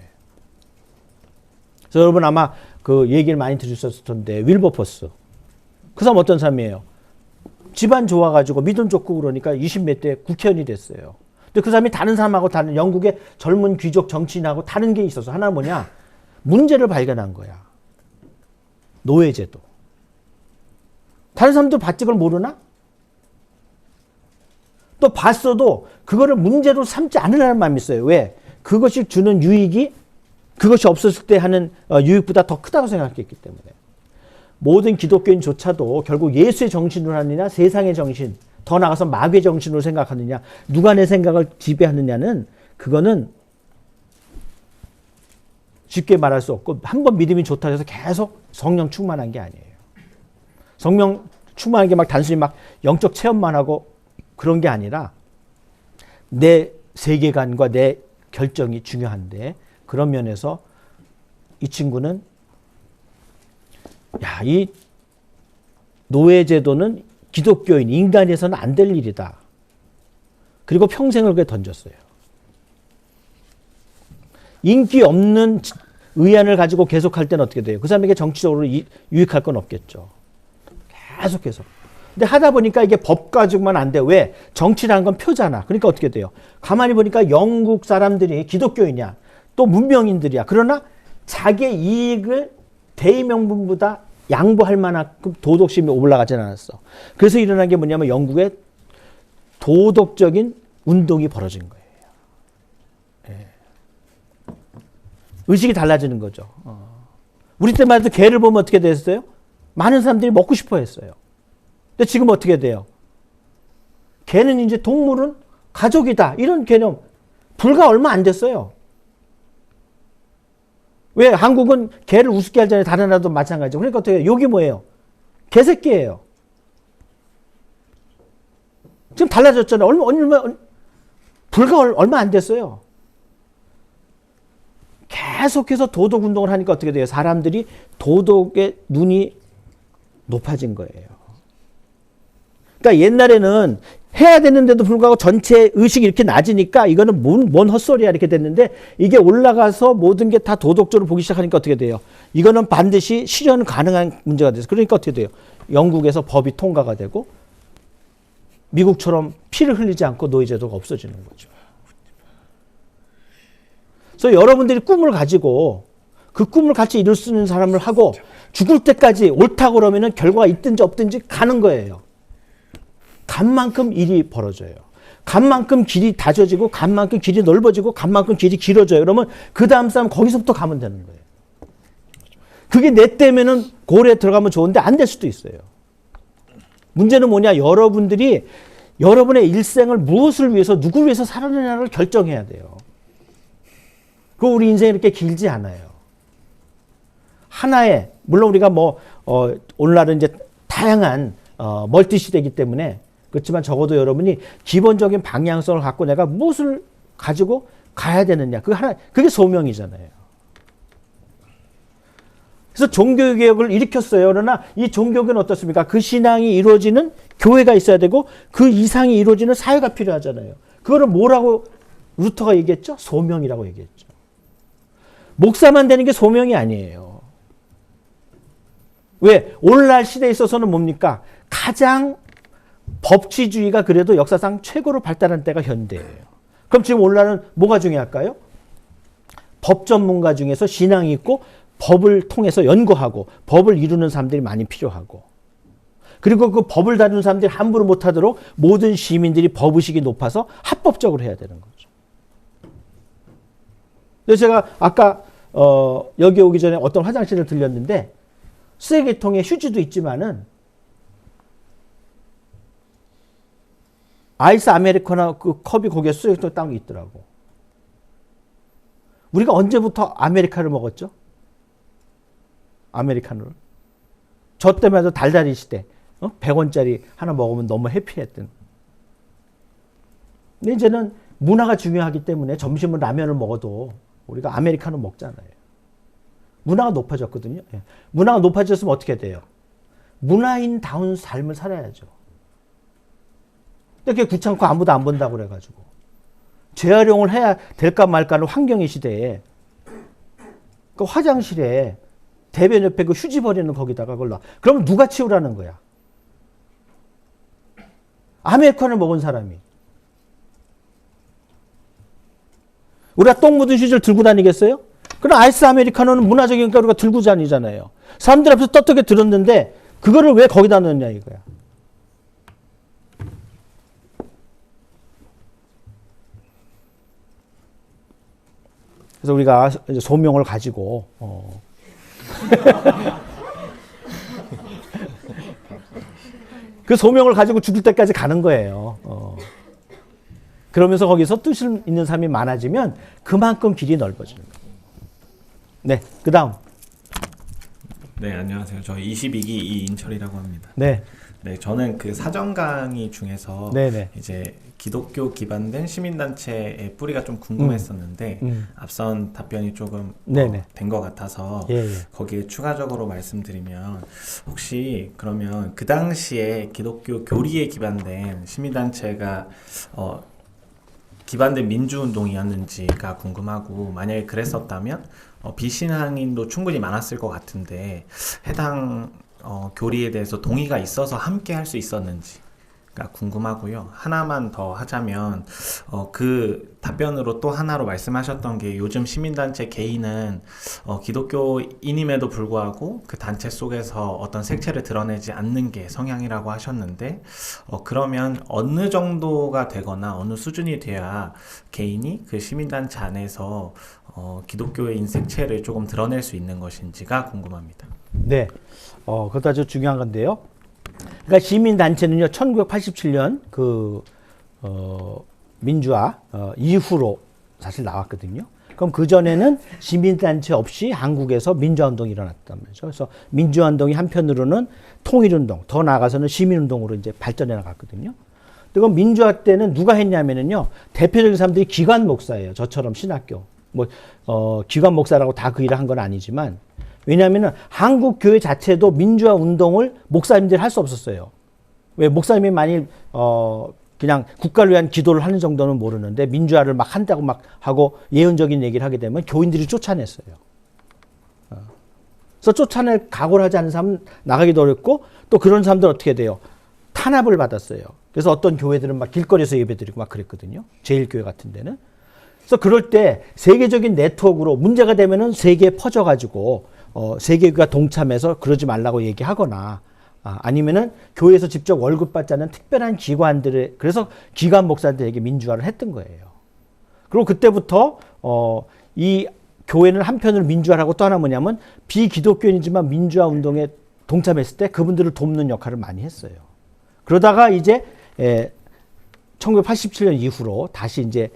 그래서 여러분 아마 그 얘기를 많이 들으셨을 텐데 윌버포스. 그 사람 어떤 사람이에요? 집안 좋아가지고 믿음 좋고 그러니까 20몇 대 국회의원이 됐어요. 근데 그 사람이 다른 사람하고 다른 영국의 젊은 귀족 정치인하고 다른 게 있어서 하나 뭐냐? 문제를 발견한 거야. 노예제도. 다른 사람도 봤지 그걸 모르나? 또 봤어도 그거를 문제로 삼지 않으라는 마음이 있어요. 왜? 그것이 주는 유익이 그것이 없었을 때 하는 유익보다 더 크다고 생각했기 때문에. 모든 기독교인조차도 결국 예수의 정신으로 하느냐 세상의 정신, 더 나아가서 마귀의 정신으로 생각하느냐 누가 내 생각을 지배하느냐는 그거는 쉽게 말할 수 없고 한번 믿음이 좋다 해서 계속 성령 충만한 게 아니에요. 성령 충만한 게 막 단순히 막 영적 체험만 하고 그런 게 아니라 내 세계관과 내 결정이 중요한데 그런 면에서 이 친구는 이 노예제도는 기독교인, 인간에서는 안 될 일이다. 그리고 평생을 그게 던졌어요. 인기 없는 의안을 가지고 계속할 때는 어떻게 돼요? 그 사람에게 정치적으로 유익할 건 없겠죠. 계속해서. 근데 하다 보니까 이게 법 가지고만 안 돼. 왜? 정치라는 건 표잖아. 그러니까 어떻게 돼요? 가만히 보니까 영국 사람들이 기독교인이야. 또 문명인들이야. 그러나 자기의 이익을 대의명분보다 양보할 만큼 도덕심이 올라가진 않았어. 그래서 일어난 게 뭐냐면 영국의 도덕적인 운동이 벌어진 거예요. 예. 의식이 달라지는 거죠. 우리 때만 해도 개를 보면 어떻게 됐어요? 많은 사람들이 먹고 싶어 했어요. 근데 지금 어떻게 돼요? 개는 이제 동물은 가족이다. 이런 개념 불과 얼마 안 됐어요. 왜? 한국은 개를 우습게 하잖아요. 다른 나라도 마찬가지죠. 그러니까 어떻게 해요? 여기 뭐예요? 개새끼예요. 지금 달라졌잖아요. 불과 얼마 안 됐어요. 계속해서 도덕 운동을 하니까 어떻게 돼요? 사람들이 도덕의 눈이 높아진 거예요. 그러니까 옛날에는 해야 되는데도 불구하고 전체 의식이 이렇게 낮으니까 이거는 뭔 헛소리야 이렇게 됐는데 이게 올라가서 모든 게 다 도덕적으로 보기 시작하니까 어떻게 돼요? 이거는 반드시 실현 가능한 문제가 돼서 그러니까 어떻게 돼요? 영국에서 법이 통과가 되고 미국처럼 피를 흘리지 않고 노예제도가 없어지는 거죠. 그래서 여러분들이 꿈을 가지고 그 꿈을 같이 이룰 수 있는 사람을 하고 죽을 때까지 옳다고 그러면은 결과가 있든지 없든지 가는 거예요. 간 만큼 일이 벌어져요. 간 만큼 길이 다져지고 간 만큼 길이 넓어지고 간 만큼 길이 길어져요. 그러면 그 다음 사람 거기서부터 가면 되는 거예요. 그게 내 때면은 고래에 들어가면 좋은데 안 될 수도 있어요. 문제는 뭐냐? 여러분들이 여러분의 일생을 무엇을 위해서 누구를 위해서 살아내냐를 결정해야 돼요. 그 우리 인생이 이렇게 길지 않아요. 하나의 물론 우리가 오늘날은 이제 다양한 멀티 시대이기 때문에 그렇지만 적어도 여러분이 기본적인 방향성을 갖고 내가 무엇을 가지고 가야 되느냐 그게 소명이잖아요. 그래서 종교개혁을 일으켰어요. 그러나 이 종교개혁은 어떻습니까? 그 신앙이 이루어지는 교회가 있어야 되고 그 이상이 이루어지는 사회가 필요하잖아요. 그거를 뭐라고 루터가 얘기했죠? 소명이라고 얘기했죠. 목사만 되는 게 소명이 아니에요. 왜? 오늘날 시대에 있어서는 뭡니까? 가장 법치주의가 그래도 역사상 최고로 발달한 때가 현대예요. 그럼 지금 오늘날은 뭐가 중요할까요? 법 전문가 중에서 신앙이 있고 법을 통해서 연구하고 법을 이루는 사람들이 많이 필요하고 그리고 그 법을 다루는 사람들이 함부로 못하도록 모든 시민들이 법의식이 높아서 합법적으로 해야 되는 거죠. 그래서 제가 아까 여기 오기 전에 어떤 화장실을 들렸는데 쓰레기통에 휴지도 있지만은 아이스 아메리카노 그 컵이 거기에 쓰레기통에 따온 게 있더라고. 우리가 언제부터 아메리카노를 먹었죠? 아메리카노를. 저 때문에 달달이 시대 100원짜리 하나 먹으면 너무 해피했던. 근데 이제는 문화가 중요하기 때문에 점심은 라면을 먹어도 우리가 아메리카노 먹잖아요. 문화가 높아졌거든요. 예. 문화가 높아졌으면 어떻게 돼요? 문화인다운 삶을 살아야죠. 근데 그게 귀찮고 아무도 안 본다고 그래가지고 재활용을 해야 될까 말까는 환경의 시대에 그 화장실에 대변 옆에 그 휴지 버리는 거기다가 그걸 놔. 그러면 누가 치우라는 거야? 아메리카노를 먹은 사람이. 우리가 똥 묻은 휴지를 들고 다니겠어요? 그럼 아이스 아메리카노는 문화적이니까 우리가 들고 다니잖아요. 사람들 앞에서 떳떳하게 들었는데 그거를 왜 거기다 넣느냐 이거야. 그래서 우리가 이제 소명을 가지고 그 소명을 가지고 죽을 때까지 가는 거예요. 그러면서 거기서 뜻 있는 사람이 많아지면 그만큼 길이 넓어지는 거예요. 네, 그 다음. 네, 안녕하세요. 저 22기 이인철이라고 합니다. 네. 네, 저는 그 사전 강의 중에서 네네. 이제 기독교 기반된 시민단체의 뿌리가 좀 궁금했었는데 앞선 답변이 조금 된 것 같아서 예. 거기에 추가적으로 말씀드리면 혹시 그러면 그 당시에 기독교 교리에 기반된 시민단체가 기반된 민주운동이었는지가 궁금하고 만약에 그랬었다면 비신앙인도 충분히 많았을 것 같은데 해당 교리에 대해서 동의가 있어서 함께 할 수 있었는지가 궁금하고요. 하나만 더 하자면 그 답변으로 또 하나로 말씀하셨던 게 요즘 시민단체 개인은 기독교인임에도 불구하고 그 단체 속에서 어떤 색채를 드러내지 않는 게 성향이라고 하셨는데 그러면 어느 정도가 되거나 어느 수준이 돼야 개인이 그 시민단체 안에서 기독교인 색채를 조금 드러낼 수 있는 것인지가 궁금합니다. 네, 그것도 아주 중요한 건데요. 그러니까 시민단체는요, 1987년 민주화 이후로 사실 나왔거든요. 그럼 그 전에는 시민단체 없이 한국에서 민주화운동이 일어났단 말이죠. 그래서 민주화운동이 한편으로는 통일운동, 더 나아가서는 시민운동으로 이제 발전해 나갔거든요. 그럼 민주화 때는 누가 했냐면은요, 대표적인 사람들이 기관 목사예요. 저처럼 신학교. 기관 목사라고 다 그 일을 한 건 아니지만, 왜냐하면은 한국 교회 자체도 민주화 운동을 목사님들이 할 수 없었어요. 왜 목사님이 만일 그냥 국가를 위한 기도를 하는 정도는 모르는데 민주화를 막 한다고 막 하고 예언적인 얘기를 하게 되면 교인들이 쫓아냈어요. 그래서 쫓아낼 각오를 하지 않는 사람은 나가기도 어렵고, 또 그런 사람들 어떻게 돼요? 탄압을 받았어요. 그래서 어떤 교회들은 막 길거리에서 예배드리고 막 그랬거든요. 제일교회 같은 데는. 그래서 그럴 때 세계적인 네트워크로 문제가 되면은 세계에 퍼져가지고 세계가 동참해서 그러지 말라고 얘기하거나, 아니면은 교회에서 직접 월급 받지 않는 특별한 기관들의, 그래서 기관 목사들에게 민주화를 했던 거예요. 그리고 그때부터 이 교회는 한편으로 민주화라고 또 하나 뭐냐면, 비기독교인이지만 민주화 운동에 동참했을 때 그분들을 돕는 역할을 많이 했어요. 그러다가 이제 1987년 이후로 다시 이제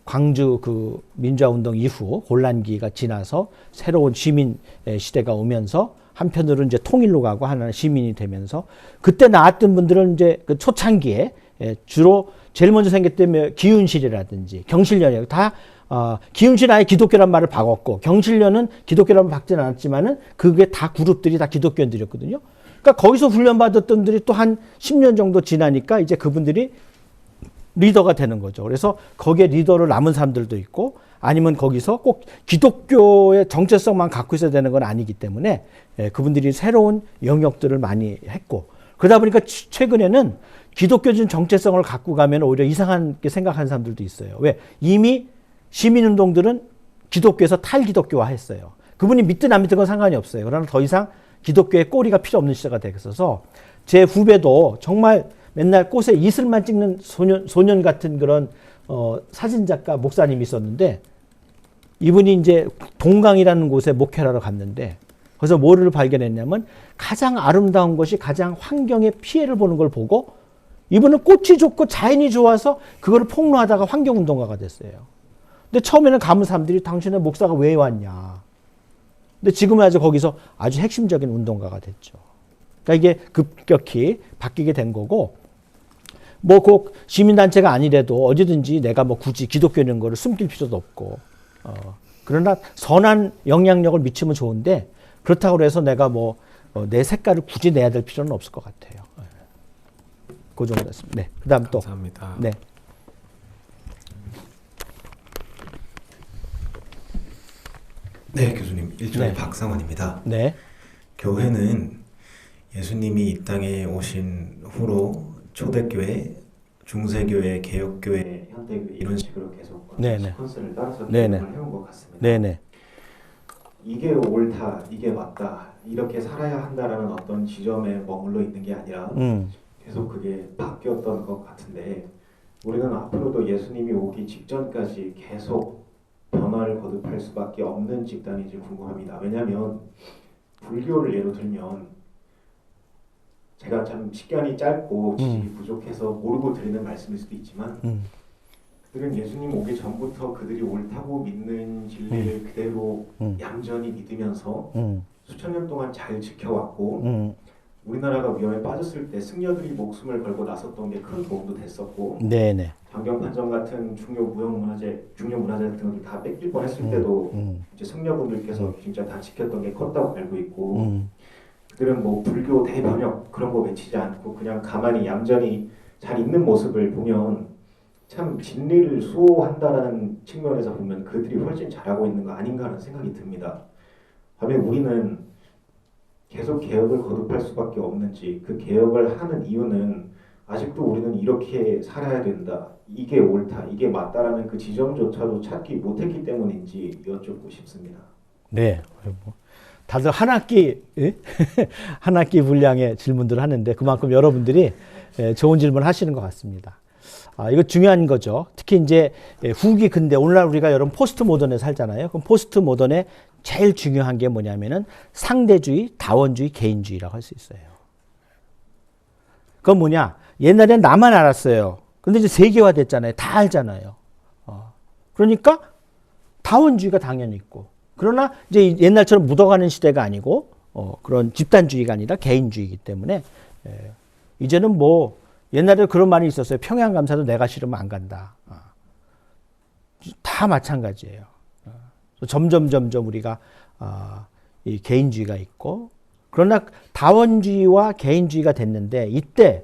광주 그 민주화 운동 이후 혼란기가 지나서 새로운 시민 시대가 오면서 한편으로는 이제 통일로 가고 하나는 시민이 되면서, 그때 나왔던 분들은 이제 그 초창기에 주로 제일 먼저 생겼던 기운실이라든지 경실련이 다 기운실 아예 기독교란 말을 바꿨고, 경실련은 기독교란 말 박진 않았지만은 그게 다 그룹들이 다 기독교인들이었거든요. 그러니까 거기서 훈련받았던 분들이 또 한 10년 정도 지나니까 이제 그분들이 리더가 되는 거죠. 그래서 거기에 리더로 남은 사람들도 있고, 아니면 거기서 꼭 기독교의 정체성만 갖고 있어야 되는 건 아니기 때문에 그분들이 새로운 영역들을 많이 했고, 그러다 보니까 최근에는 기독교적인 정체성을 갖고 가면 오히려 이상하게 생각하는 사람들도 있어요. 왜? 이미 시민운동들은 기독교에서 탈기독교화 했어요. 그분이 믿든 안 믿든 건 상관이 없어요. 그러나 더 이상 기독교의 꼬리가 필요 없는 시대가 되겠어서, 제 후배도 정말 맨날 꽃에 이슬만 찍는 소년 같은 그런 사진작가 목사님이 있었는데, 이분이 이제 동강이라는 곳에 목회를 하러 갔는데, 그래서 뭐를 발견했냐면 가장 아름다운 것이 가장 환경에 피해를 보는 걸 보고, 이분은 꽃이 좋고 자연이 좋아서 그거를 폭로하다가 환경운동가가 됐어요. 근데 처음에는 가문 사람들이 당신의 목사가 왜 왔냐. 근데 지금은 아주 거기서 아주 핵심적인 운동가가 됐죠. 그러니까 이게 급격히 바뀌게 된 거고, 뭐 꼭 시민단체가 아니래도 어디든지 내가 뭐 굳이 기독교인 거를 숨길 필요도 없고, 그러나 선한 영향력을 미치면 좋은데, 그렇다고 해서 내가 뭐 내 색깔을 굳이 내야 될 필요는 없을 것 같아요. 그 정도 됐습니다. 네, 그다음 또. 감사합니다. 네. 네, 교수님. 일종의 네. 박상원입니다. 네. 교회는 예수님이 이 땅에 오신 후로 초대교회, 중세교회, 개혁교회, 현대교회 이런 식으로 계속 네네. 시퀀스를 따라서 네네. 교육을 해온 것 같습니다. 네네. 이게 옳다, 이게 맞다, 이렇게 살아야 한다라는 어떤 지점에 머물러 있는 게 아니라 계속 그게 바뀌었던 것 같은데, 우리는 앞으로도 예수님이 오기 직전까지 계속 변화를 거듭할 수밖에 없는 집단인지 궁금합니다. 왜냐하면 불교를 예로 들면, 제가 참 시간이 짧고 지식이 부족해서 모르고 드리는 말씀일 수도 있지만, 그들은 예수님 오기 전부터 그들이 옳다고 믿는 진리를 그대로 얌전히 믿으면서 수천 년 동안 잘 지켜왔고, 우리나라가 위험에 빠졌을 때 승려들이 목숨을 걸고 나섰던 게 큰 도움도 됐었고, 네네. 강경판정 같은 중요 무형문화재, 중요 문화재 같은 것들 다 뺏길 뻔했을 때도 이제 승려분들께서 진짜 다 지켰던 게 컸다고 알고 있고, 그들은 뭐 불교 대변역 그런 거 외치지 않고 그냥 가만히 얌전히 잘 있는 모습을 보면 참 진리를 수호한다라는 측면에서 보면 그들이 훨씬 잘하고 있는 거 아닌가 하는 생각이 듭니다. 반면 우리는 계속 개혁을 거듭할 수밖에 없는지, 그 개혁을 하는 이유는 아직도 우리는 이렇게 살아야 된다, 이게 옳다, 이게 맞다라는 그 지점조차도 찾기 못했기 때문인지 여쭙고 싶습니다. 네. 다들 한 학기, 한 학기 분량의 질문들을 하는데 그만큼 여러분들이 좋은 질문 하시는 것 같습니다. 이거 중요한 거죠. 특히 이제 후기 근대, 오늘날 우리가 여러분 포스트 모던에 살잖아요. 그럼 포스트 모던에 제일 중요한 게 뭐냐면은 상대주의, 다원주의, 개인주의라고 할 수 있어요. 그건 뭐냐? 옛날엔 나만 알았어요. 근데 이제 세계화 됐잖아요. 다 알잖아요. 그러니까 다원주의가 당연히 있고. 그러나 이제 옛날처럼 묻어가는 시대가 아니고 그런 집단주의가 아니라 개인주의이기 때문에 이제는 뭐 옛날에 그런 말이 있었어요. 평양 감사도 내가 싫으면 안 간다. 다 마찬가지예요. 점점 우리가 이 개인주의가 있고, 그러나 다원주의와 개인주의가 됐는데 이때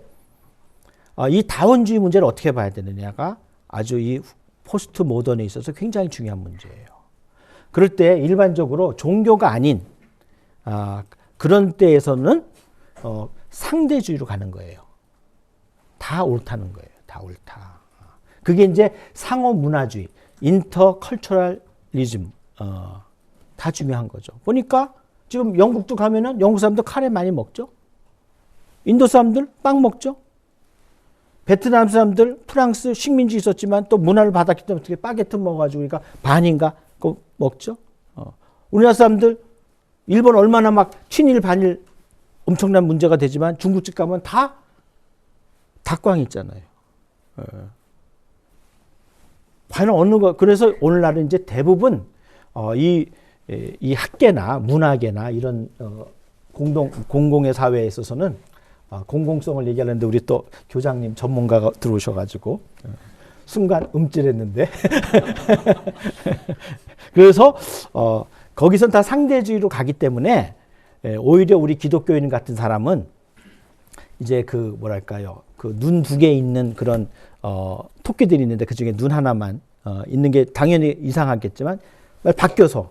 이 다원주의 문제를 어떻게 봐야 되느냐가 아주 이 포스트 모던에 있어서 굉장히 중요한 문제예요. 그럴 때 일반적으로 종교가 아닌 그런 때에서는 상대주의로 가는 거예요. 다 옳다는 거예요. 다 옳다. 그게 이제 상호 문화주의, 인터컬처럴리즘, 다 중요한 거죠. 보니까 지금 영국도 가면은 영국 사람들 카레 많이 먹죠. 인도 사람들 빵 먹죠. 베트남 사람들 프랑스 식민지 있었지만 또 문화를 받았기 때문에 어떻게 바게트 먹어가지고 그러니까 반인가 그거 먹죠. 우리나라 사람들 일본 얼마나 막 친일 반일 엄청난 문제가 되지만 중국집 가면 다 닭광 있잖아요. 과연 어느 거, 그래서 오늘날은 이제 대부분 이 학계나 문화계나 이런 공공의 사회에 있어서는 공공성을 얘기하는데 우리 또 교장님 전문가가 들어오셔가지고 순간 움찔했는데 그래서 거기선 다 상대주의로 가기 때문에 오히려 우리 기독교인 같은 사람은 이제 그 뭐랄까요, 그 눈 두 개 있는 그런 토끼들이 있는데 그 중에 눈 하나만 있는 게 당연히 이상하겠지만 바뀌어서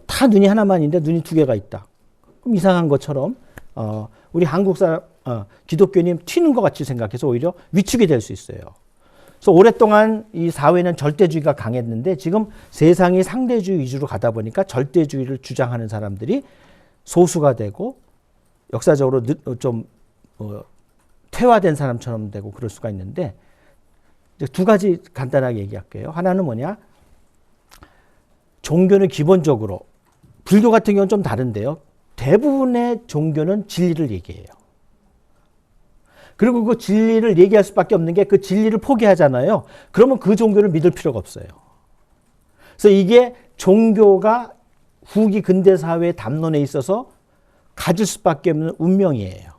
다 눈이 하나만 있는데 눈이 두 개가 있다. 그럼 이상한 것처럼 우리 한국 사람 기독교님 튀는 것 같이 생각해서 오히려 위축이 될 수 있어요. 그래서 오랫동안 이 사회는 절대주의가 강했는데 지금 세상이 상대주의 위주로 가다 보니까 절대주의를 주장하는 사람들이 소수가 되고 역사적으로 좀 퇴화된 사람처럼 되고 그럴 수가 있는데 이제 두 가지 간단하게 얘기할게요. 하나는 뭐냐? 종교는 기본적으로 불교 같은 경우는 좀 다른데요. 대부분의 종교는 진리를 얘기해요. 그리고 그 진리를 얘기할 수밖에 없는 게 그 진리를 포기하잖아요. 그러면 그 종교를 믿을 필요가 없어요. 그래서 이게 종교가 후기 근대 사회의 담론에 있어서 가질 수밖에 없는 운명이에요.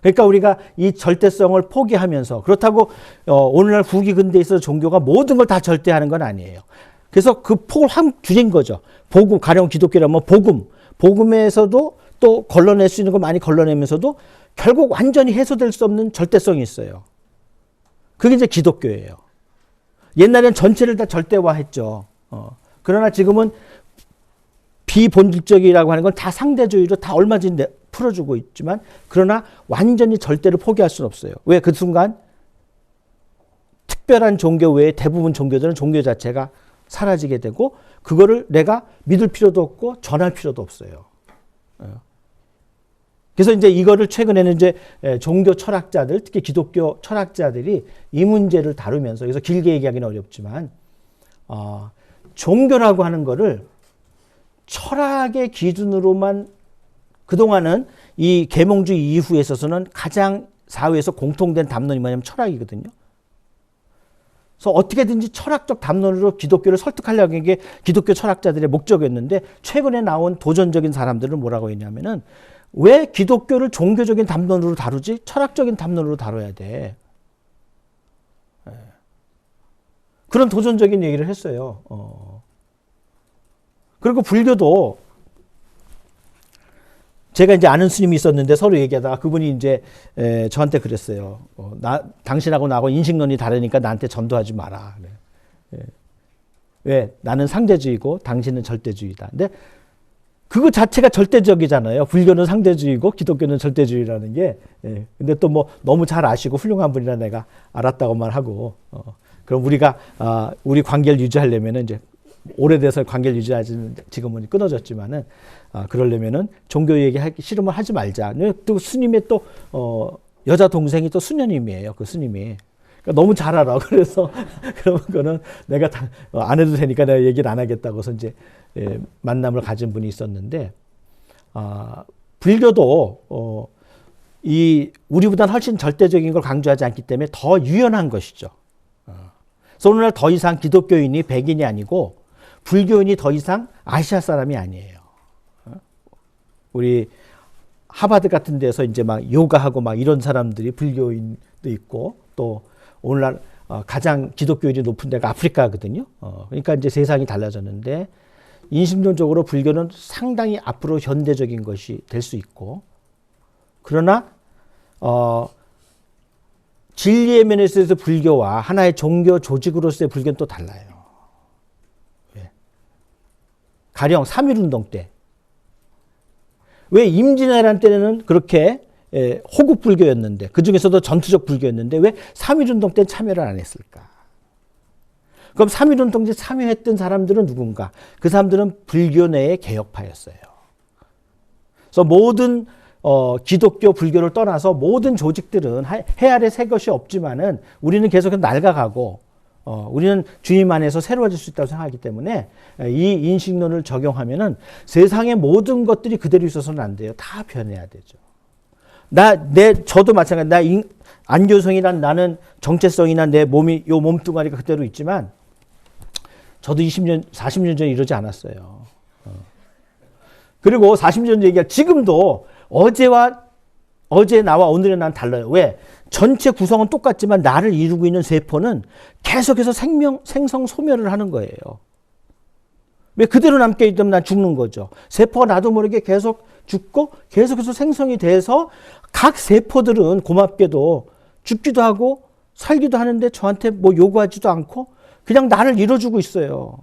그러니까 우리가 이 절대성을 포기하면서 그렇다고 오늘날 후기 근대에 있어서 종교가 모든 걸 다 절대하는 건 아니에요. 그래서 그 폭을 확 줄인 거죠. 복음, 가령 기독교라면 복음에서도 또 걸러낼 수 있는 거 많이 걸러내면서도 결국 완전히 해소될 수 없는 절대성이 있어요. 그게 이제 기독교예요. 옛날엔 전체를 다 절대화했죠. 그러나 지금은 비본질적이라고 하는 건 다 상대주의로 다 얼마든지 풀어주고 있지만 그러나 완전히 절대를 포기할 수는 없어요. 왜? 그 순간 특별한 종교 외에 대부분 종교들은 종교 자체가 사라지게 되고 그거를 내가 믿을 필요도 없고 전할 필요도 없어요. 그래서 이제 이거를 최근에는 이제 종교 철학자들, 특히 기독교 철학자들이 이 문제를 다루면서 그래서 길게 얘기하기는 어렵지만 종교라고 하는 거를 철학의 기준으로만 그동안은 이 계몽주의 이후에 있어서는 가장 사회에서 공통된 담론이 뭐냐면 철학이거든요. 그래서 어떻게든지 철학적 담론으로 기독교를 설득하려고 하는 게 기독교 철학자들의 목적이었는데 최근에 나온 도전적인 사람들은 뭐라고 했냐면은 왜 기독교를 종교적인 담론으로 다루지? 철학적인 담론으로 다뤄야 돼. 그런 도전적인 얘기를 했어요. 그리고 불교도 제가 이제 아는 스님이 있었는데 서로 얘기하다가 그분이 이제 저한테 그랬어요. 당신하고 나하고 인식론이 다르니까 나한테 전도하지 마라. 왜? 나는 상대주의고 당신은 절대주의다. 근데 그거 자체가 절대적이잖아요. 불교는 상대주의고 기독교는 절대주의라는 게. 예. 근데 또 뭐 너무 잘 아시고 훌륭한 분이라 내가 알았다고만 하고, 그럼 우리가 우리 관계를 유지하려면은 이제 오래돼서 관계를 유지하지는 지금은 끊어졌지만은 그러려면은 종교 얘기하기 싫으면 하지 말자. 또 스님의 또 여자 동생이 또 수녀님이에요. 그 스님이. 그러니까 너무 잘 알아. 그래서 그러면 그거는 내가 안 해도 되니까 내가 얘기를 안 하겠다고서 이제 만남을 가진 분이 있었는데, 불교도 이 우리보다는 훨씬 절대적인 걸 강조하지 않기 때문에 더 유연한 것이죠. 그래서 오늘날 더 이상 기독교인이 백인이 아니고 불교인이 더 이상 아시아 사람이 아니에요. 우리 하버드 같은 데서 이제 막 요가하고 막 이런 사람들이 불교인도 있고, 또 오늘날 가장 기독교율이 높은 데가 아프리카거든요. 그러니까 이제 세상이 달라졌는데, 인식론적으로 불교는 상당히 앞으로 현대적인 것이 될 수 있고, 그러나 진리의 면에서 있어서 불교와 하나의 종교 조직으로서의 불교는 또 달라요. 가령 3.1운동 때, 왜 임진왜란 때는 그렇게 호국 불교였는데, 그 중에서도 전투적 불교였는데 왜 3.1운동 때 참여를 안 했을까? 그럼 3.1운동 때 참여했던 사람들은 누군가? 그 사람들은 불교 내의 개혁파였어요. 그래서 모든 기독교, 불교를 떠나서 모든 조직들은 해 아래 새 것이 없지만은 우리는 계속해서 낡아가고, 우리는 주님 안에서 새로워질 수 있다고 생각하기 때문에 이 인식론을 적용하면은 세상의 모든 것들이 그대로 있어서는 안 돼요. 다 변해야 되죠. 저도 마찬가지. 안교성이란 나는 정체성이나 내 몸이, 요 몸뚱아리가 그대로 있지만, 저도 20년, 40년 전에 이러지 않았어요. 그리고 40년 전 얘기할 지금도 어제 나와 오늘의 난 달라요. 왜? 전체 구성은 똑같지만 나를 이루고 있는 세포는 계속해서 생성 소멸을 하는 거예요. 왜? 그대로 남게 있다면 난 죽는 거죠. 세포가 나도 모르게 계속 죽고 계속해서 생성이 돼서 각 세포들은 고맙게도 죽기도 하고 살기도 하는데 저한테 뭐 요구하지도 않고 그냥 나를 이뤄주고 있어요.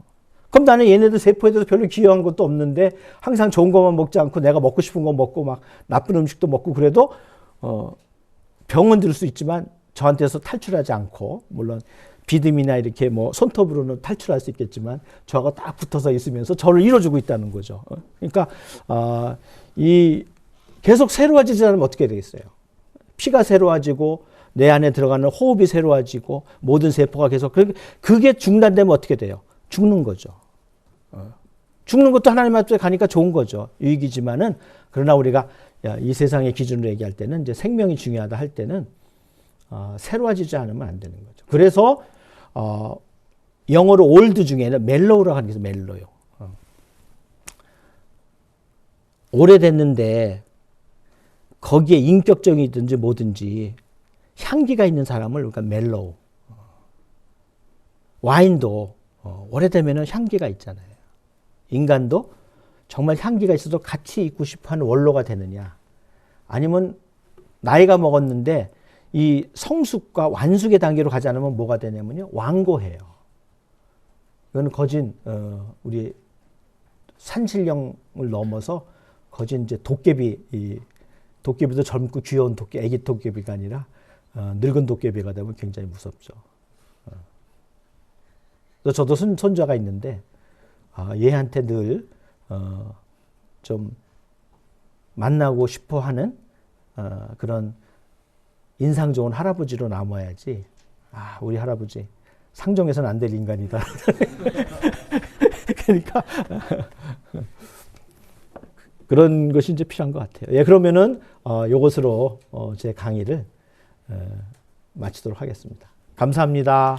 그럼 나는 얘네들 세포에 대해서 별로 기여한 것도 없는데 항상 좋은 것만 먹지 않고 내가 먹고 싶은 거 먹고 막 나쁜 음식도 먹고 그래도 병은 들 수 있지만 저한테서 탈출하지 않고, 물론 비듬이나 이렇게 뭐 손톱으로는 탈출할 수 있겠지만 저하고 딱 붙어서 있으면서 저를 이뤄주고 있다는 거죠. 그러니까 계속 새로워지지 않으면 어떻게 되겠어요? 피가 새로워지고 내 안에 들어가는 호흡이 새로워지고 모든 세포가 계속, 그게 중단되면 어떻게 돼요? 죽는 거죠. 죽는 것도 하나님 앞에 가니까 좋은 거죠. 유익이지만은, 그러나 우리가 이 세상의 기준으로 얘기할 때는 이제 생명이 중요하다 할 때는 새로워지지 않으면 안 되는 거죠. 그래서 영어로 올드 중에는 멜로우라고 하는 게 있어요. 멜로요. 오래됐는데 거기에 인격적이든지 뭐든지 향기가 있는 사람을 우리가 멜로우. 와인도 오래되면 향기가 있잖아요. 인간도 정말 향기가 있어도 같이 있고 싶어하는 원로가 되느냐, 아니면 나이가 먹었는데 이 성숙과 완숙의 단계로 가지 않으면 뭐가 되냐면요, 완고해요. 이거는 거진 우리 산신령을 넘어서 거진 이제 도깨비도 젊고 귀여운 애기 도깨비가 아니라 늙은 도깨비가 되면 굉장히 무섭죠. 저도 손자가 있는데 얘한테 늘 좀 만나고 싶어하는 그런 인상 좋은 할아버지로 남아야지. 우리 할아버지 상종해서는 안 될 인간이다. 그러니까 그런 것이 이제 필요한 것 같아요. 예, 그러면은 이것으로 제 강의를 마치도록 하겠습니다. 감사합니다.